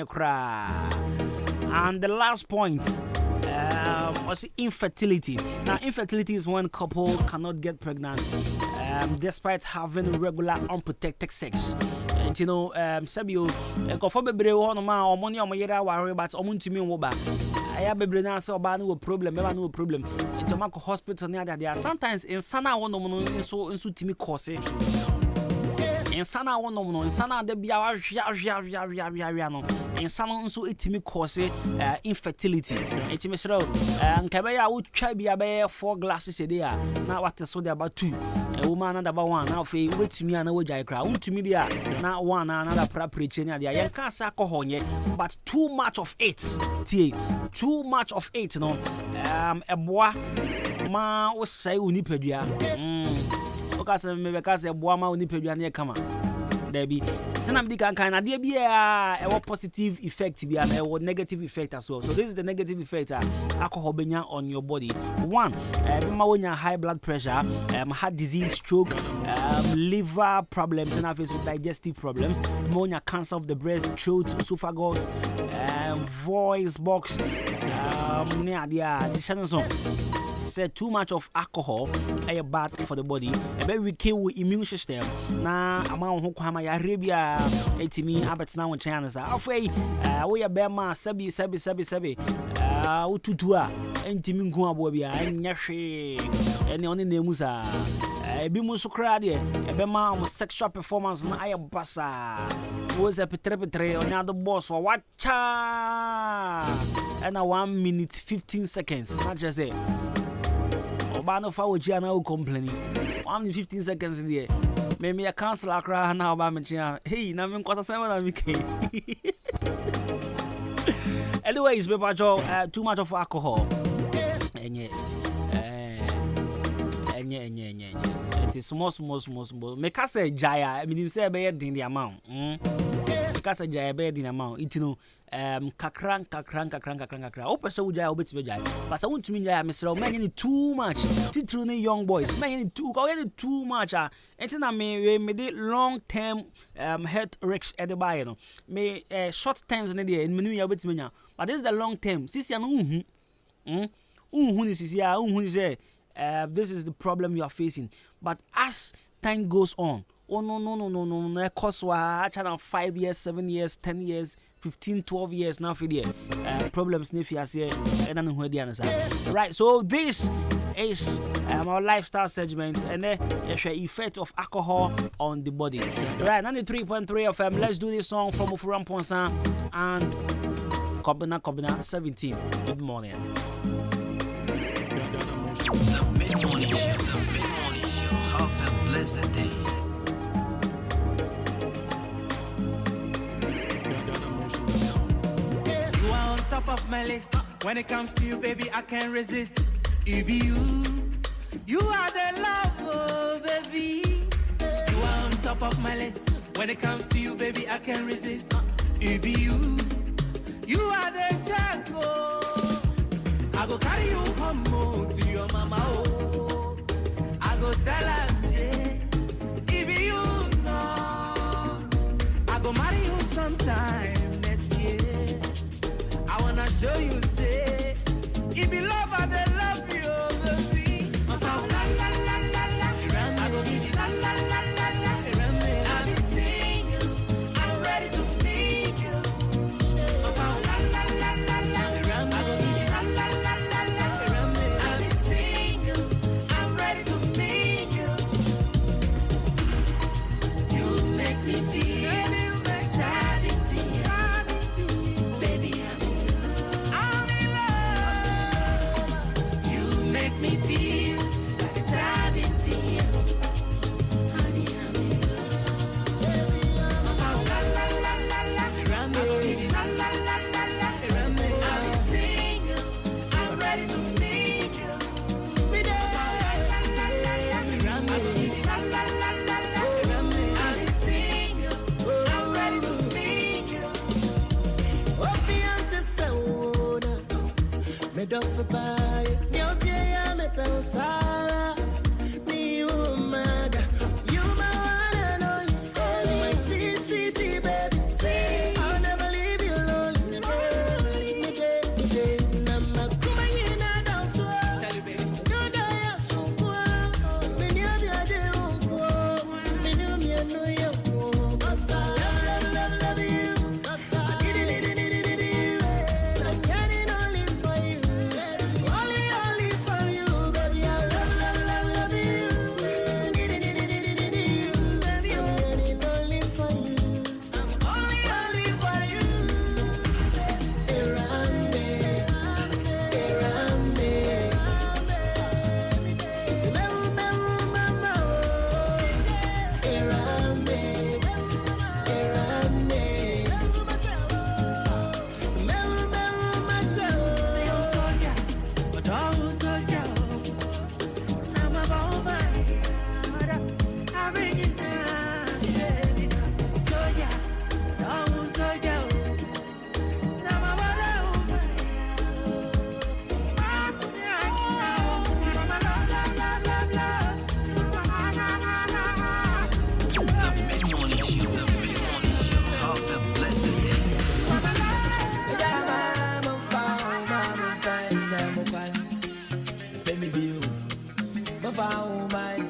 cra. And the last point Also infertility. Now, infertility is when couple cannot get pregnant despite having regular unprotected sex. And you know, Sabio, go for baby one or money or my worry about to me woba. I have baby now, so bad no problem, never no problem. In Jamaica hospital near that, there are sometimes in Sana one so Timmy course. In Sana one no, in Sana de Bia, in Sana also itimi cause infertility. Etimesro, and Kabaya would try be a 4 glasses a day. Now what is so there about 2? A woman and about 1. Now, if you wait to me and I crowd to me there. Now one another preparation there. You can't say alcohol yet, but too much of it. Too much of it, no. A boy, ma was say unipedia. Because maybe because a boy ma unipedia near come. Debbie, some kind of be a positive effect be a negative effect as well. So this is the negative effect alcohol benya on your body. One, when you high blood pressure, heart disease, stroke, liver problems, and obviously digestive problems, pneumonia, cancer of the breast, throat, esophagus, voice box, said too much of alcohol is bad for the body. A very kill immune system. Na amount who come Arabia, etimi abets now in China. Afraid we are bema sabi ututua entimin go abobia nyashi ene oni nemusa ebi musu krade ebema sexual performance na ayabasa was a petre on the boss for watcha and 1 minute 15 seconds not just say Obano Fawoji now complaining 1 minute 15 seconds in the maybe a council cry now about me. Hey, Namin quarter 7 anyways, too much of alcohol. It is small. Make us say Jaya. I mean, you say bad in the amount. Make us say Jaya bad in the amount. It kakran. Open so Jaya obey to Jaya. But I want to mean Jaya, Mr. Many too much. Too young boys. Many too much. And then may long-term health risks at the buy. May short terms in the day in many obey to me. But this is the long term. This is the problem you are facing. But as time goes on, oh no, cost 5 years, 7 years, 10 years, 15, 12 years now for the problems right, so this is our lifestyle segment and the effect of alcohol on the body. Right, 93.3 FM. Let's do this song from Ofuram Ponsa and Kobina 17. Good morning. The mid-morning show. Have a blessed day. You are on top of my list. When it comes to you, baby, I can't resist. It be you are the love, oh, baby. You are on top of my list. When it comes to you, baby, I can't resist. It be you are the jack, oh. I go carry you home to your mama, oh. I go tell her, say, if you know, I go marry you sometime next year. I wanna show you, say, if you love her, they love you, baby. I go give you la la la la la. I'll be single, I'm ready to meet you. I go give you la la la la la. I'll be single, I'm ready to meet you. You make me feel seventeen, baby. I'm in love. You make me feel like 17. Honey, I'm in love. La la la la la. I go give you la la la la la. I'll be single, I'm ready to meet you. La la la la la. I go give you la la la la la. I'll be single, I'm ready to meet you. Me do for buy, me out here, me pensara, me umada. You my one and only, my sweetie baby, sweetie. I'll never leave you lonely. Me day, nama kuma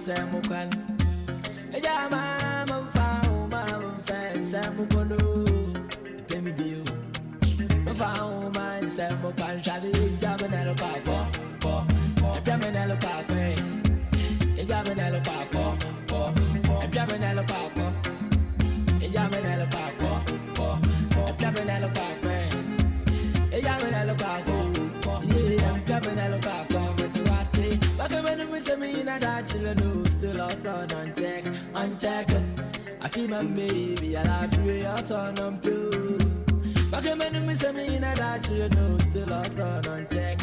Samukan. Ejama, Mamfao, Mam, Samukono, Pemidio. Mamfao, Man, Samukan, Shadi, Jamanello Papa, Jamanello Papa, Jamanello Papa, Jamanello Papa, Jamanello Papa, Jamanello Papa, Jamanello Papa, yeah, Jamanello Papa, but I say, but when we say me in a children, still also uncheck. I feel my baby, I love you, your son, I'm pure. But when we say me in a children, still also uncheck.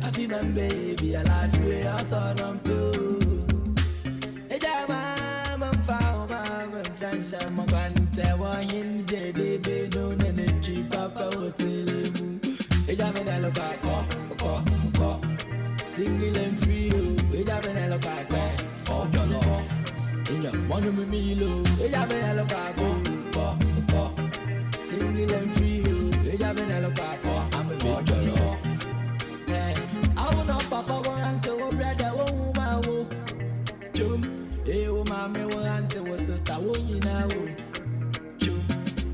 I feel my baby, I love you, your son, I'm pure. I'm found, I'm friends, I'm a grandte, one in the day, they don't energy, Papa was saying, Ejamena loka, single and free, Ejamena loka, for your love, in your money with me, Ejamena loka, single and free, Ejamena loka, I'm a for your love. Hey, I will not papa want to brother, woman, Jum. Oh, mammy, want to sister, you know.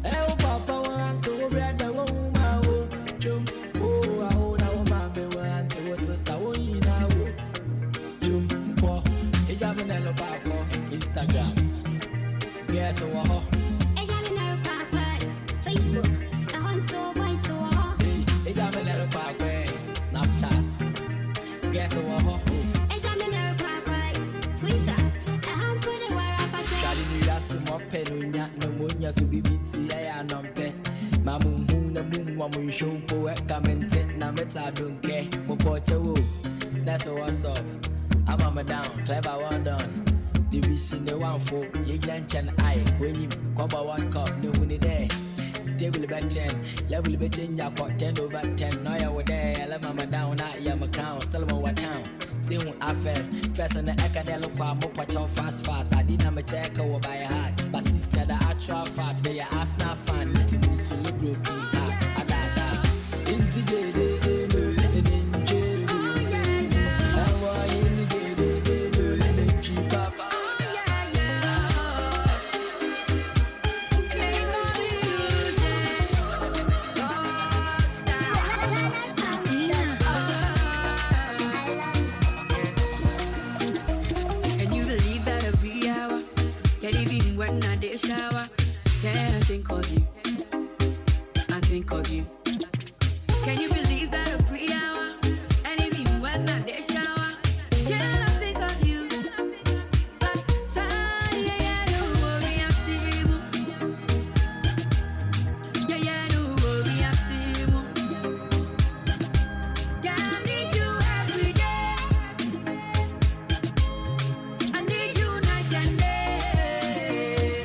Oh, papa, want to brother, woman, jump. Oh, now, mammy, want to sister, you know. Jump, oh, Ejamena Papa, Instagram. Guess what? Ejamena Papa, Facebook. I want so boy, so Ejamena Papa, Snapchat. Guess what? Ejamena Papa, Twitter. Penunya no munya so bibiti ya nompe mamu na mu wa mu show po comment na meta don't care mo poche wo that's what's up I'm on down clever one done the vision the one for you can I kwenyim kwaba one cup no win there table back 10 level be change ya 10 over 10 now you there let mama down na ya account still mo wa town see who I fell first on the academic kwa mo pacho fast I didn't me check over by heart but she said the actual fact they ask not fan to celebrate ada into the when I did shower, yeah, I think of you. I think of you. Can you believe that every hour? And even when I did shower, yeah, I think of you. But yeah, don't worry, I see you. Yeah, don't worry, I see you. Yeah, I need you every day. I need you night and day.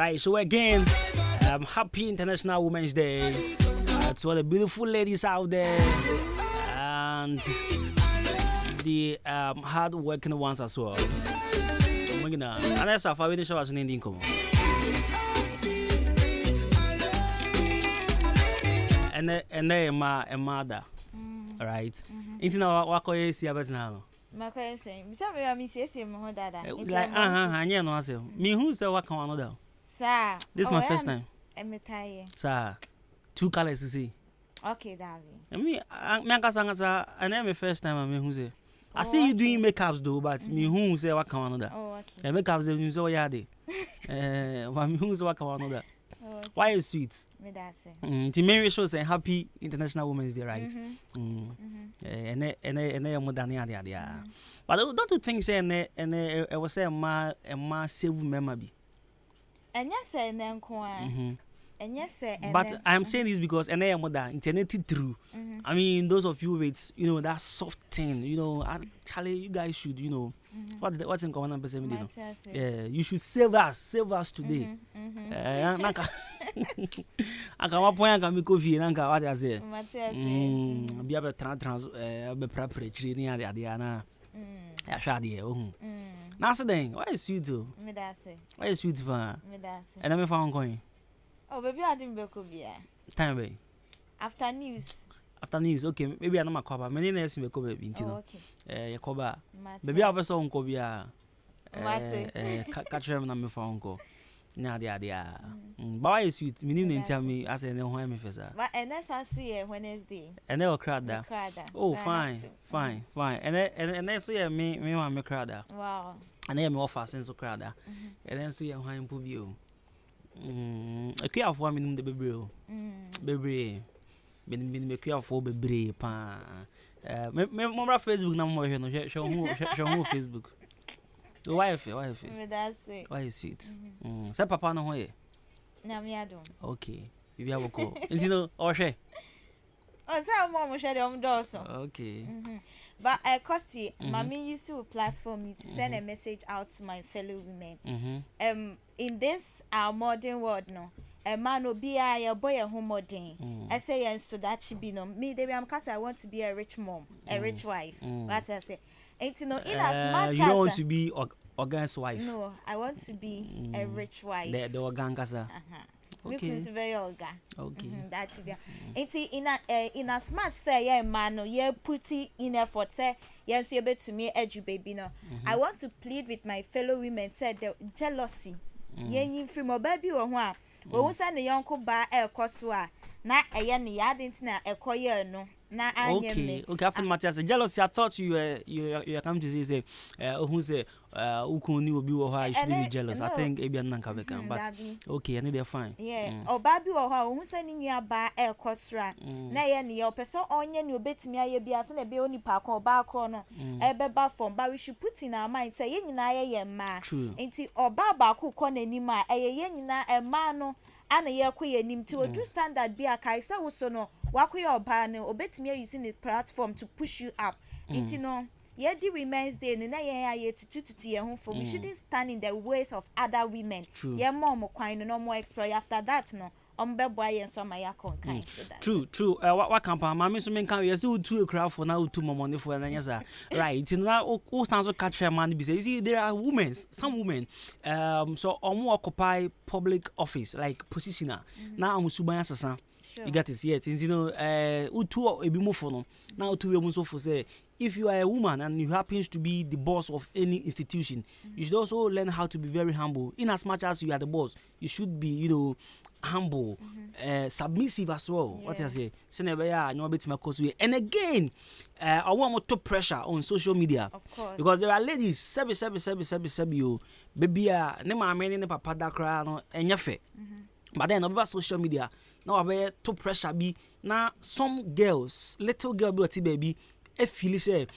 Right, so again, happy International Women's Day to all the beautiful ladies out there and the hard working ones as well. Unless I find the show as an Indian come. And they are a mother, right? Into now, what can you see about now? Maka say, some of me say mo dada. Like anya no ase. Me who say what can one do? Sir. This is my first time. I'm tired. Sir. 2 colors you see. Okay, darling. Me anka sanga and my first time me who say. I see you doing makeups though, but me who say what can one do? Oh, okay. The makeups them so yeah dey. But me who say what can one do? Why you sweet? Me that say. The main show say happy International Women's Day, right? And more than the but don't you think say and I was say a ma save member be. And yes say nko and yes say. But I'm saying this because and I more than internet through. I mean those of you with that soft thing, Charlie, you guys should what's in common person you should save us today. I can point I make coffee and what I say. Be able to be proper training and the na. Ya shadi na so then why is sweet to me that say. Why is sweet for Me that say. And me found coin. Oh baby I didn't be bia. Time be. After news. Okay, maybe I'm not cover. Many nurse me cover be ntino. Ya cover. Baby I person unko bia. Catch them na me found unko. Na dia. But why is sweet? Me name tell me as en ho me fesa. But and that's actually Wednesday. And they will crowd that. Oh, So fine. And then so yeah, me want me crowd that. Wow. And then me offer sense of crowd that. And then so yeah, how improve you. A care for me name the baby. Me care for baby pa. Me Facebook na mo no show who Facebook. Why if? Me that say. Why is it? Say papa no ho ye. Na me adom. Okay. Bibi aboko. Ntino o hwe. Oh, say mom share them doors. Okay. But Kosti, mommy used to platform me to send a message out to my fellow women. In this our modern world no, a man will be a boy a home modern. I say and so that she be no me they am cause I want to be a rich mom, a rich wife. What I say. Ain't in as much you don't want to be Organ's wife. No, I want to be a rich wife. The organ kasa. Okay. Because very organ. Okay. That should be. Ain't in as much say yeah man no yeah putting in effort say yes you bet to me edu baby no. I want to plead with my fellow women said the jealousy. Yen free mo baby wo ho a. Wo say ne yonko ba e koso a na eye ne ya didn't na ekoye no. Okay. After Matthias, jealousy. I thought you were coming to say, who say, Ukuni will be or you should be jealous. I think Abian Nankabeka, but okay, I know they're fine. Yeah, or Baby or how who's sending you by air costra. Nay, any your person onion, you bet me I be as a be only park or bar corner, a beba form, but we should put in our mind, say, yen I am ma. True. Ain't it or baba who con any ma, a yen a mano. And a year queer nim to do standard be a kaisa also no walk your banner or bet me using the platform to push you up. Into no yet the women's day and I to your home for we shouldn't stand in the ways of other women. Your mom or quine no more explore after that no. Boy and some my yakon kind. True. What campaign? Mammy, so many can you see 2 crowd for now 2 more money for an answer. Right. Now, all stands of catch man. Be say, see, there are women, some women, so more occupy public office like positioner. Now I'm Subaya Sasa. You got it yet. You know, Utu a bimofo. Now, 2 years for say. If you are a woman and you happen to be the boss of any institution, you should also learn how to be very humble. In as much as you are the boss, you should be, humble, submissive as well. Yeah. What I say? And again, I want to put pressure on social media. Of course. Because there are ladies, sebi, baby, ne papa da cry no enyefe. But then over social media, now I to pressure be now some girls, little girl baby. Feel say,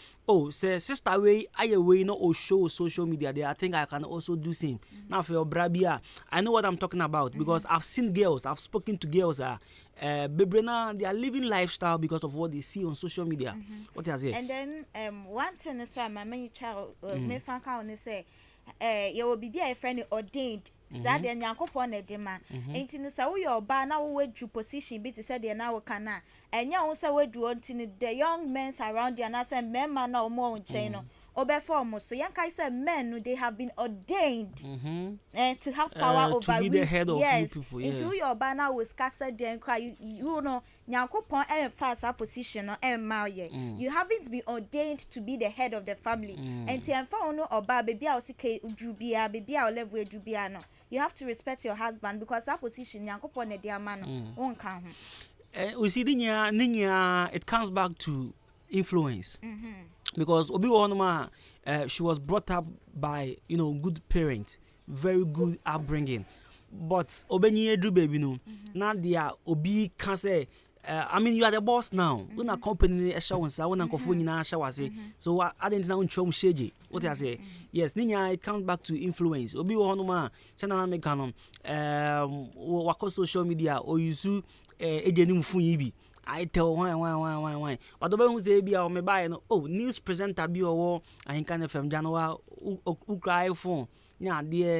say sister way I way no or show social media there. I think I can also do same. Now for your brabia, I know what I'm talking about because I've seen girls, I've spoken to girls Bebrena, they are living lifestyle because of what they see on social media. What I say? And then one thing is why my many child me fan count say you will be a friend ordained That the Yankopon edema. Ain't in the Sawi bar now we do position bit said the now cana. And ya also we do until the young men around the and I said men man no more in channel. So young said men they have been ordained to have power over to be the head of you people. Until your banner was cast then cry you know Yankopon and fast position or you haven't been ordained to be the head of the family. And to found or baby I'll see Jubia, baby I'll live with Jubiano. You have to respect your husband because that position Yankopon a dear man won't count. We see Ninya it comes back to influence. Because Obi Wanoma, she was brought up by good parents, very good upbringing. But Obenye Drew baby no, now they are Obi can say. I mean, you are the boss now. When a company a show and so when a phone in a shower say, so I didn't know chom shady. What I say, yes, Ninya, it comes back to influence. Obi Wanoma, Channel Mekanon, wako social media or you sue a genuine funibi. I tell why. But the way who say be or me buy news presenter be or I can from January who cry phone. Yeah, dear.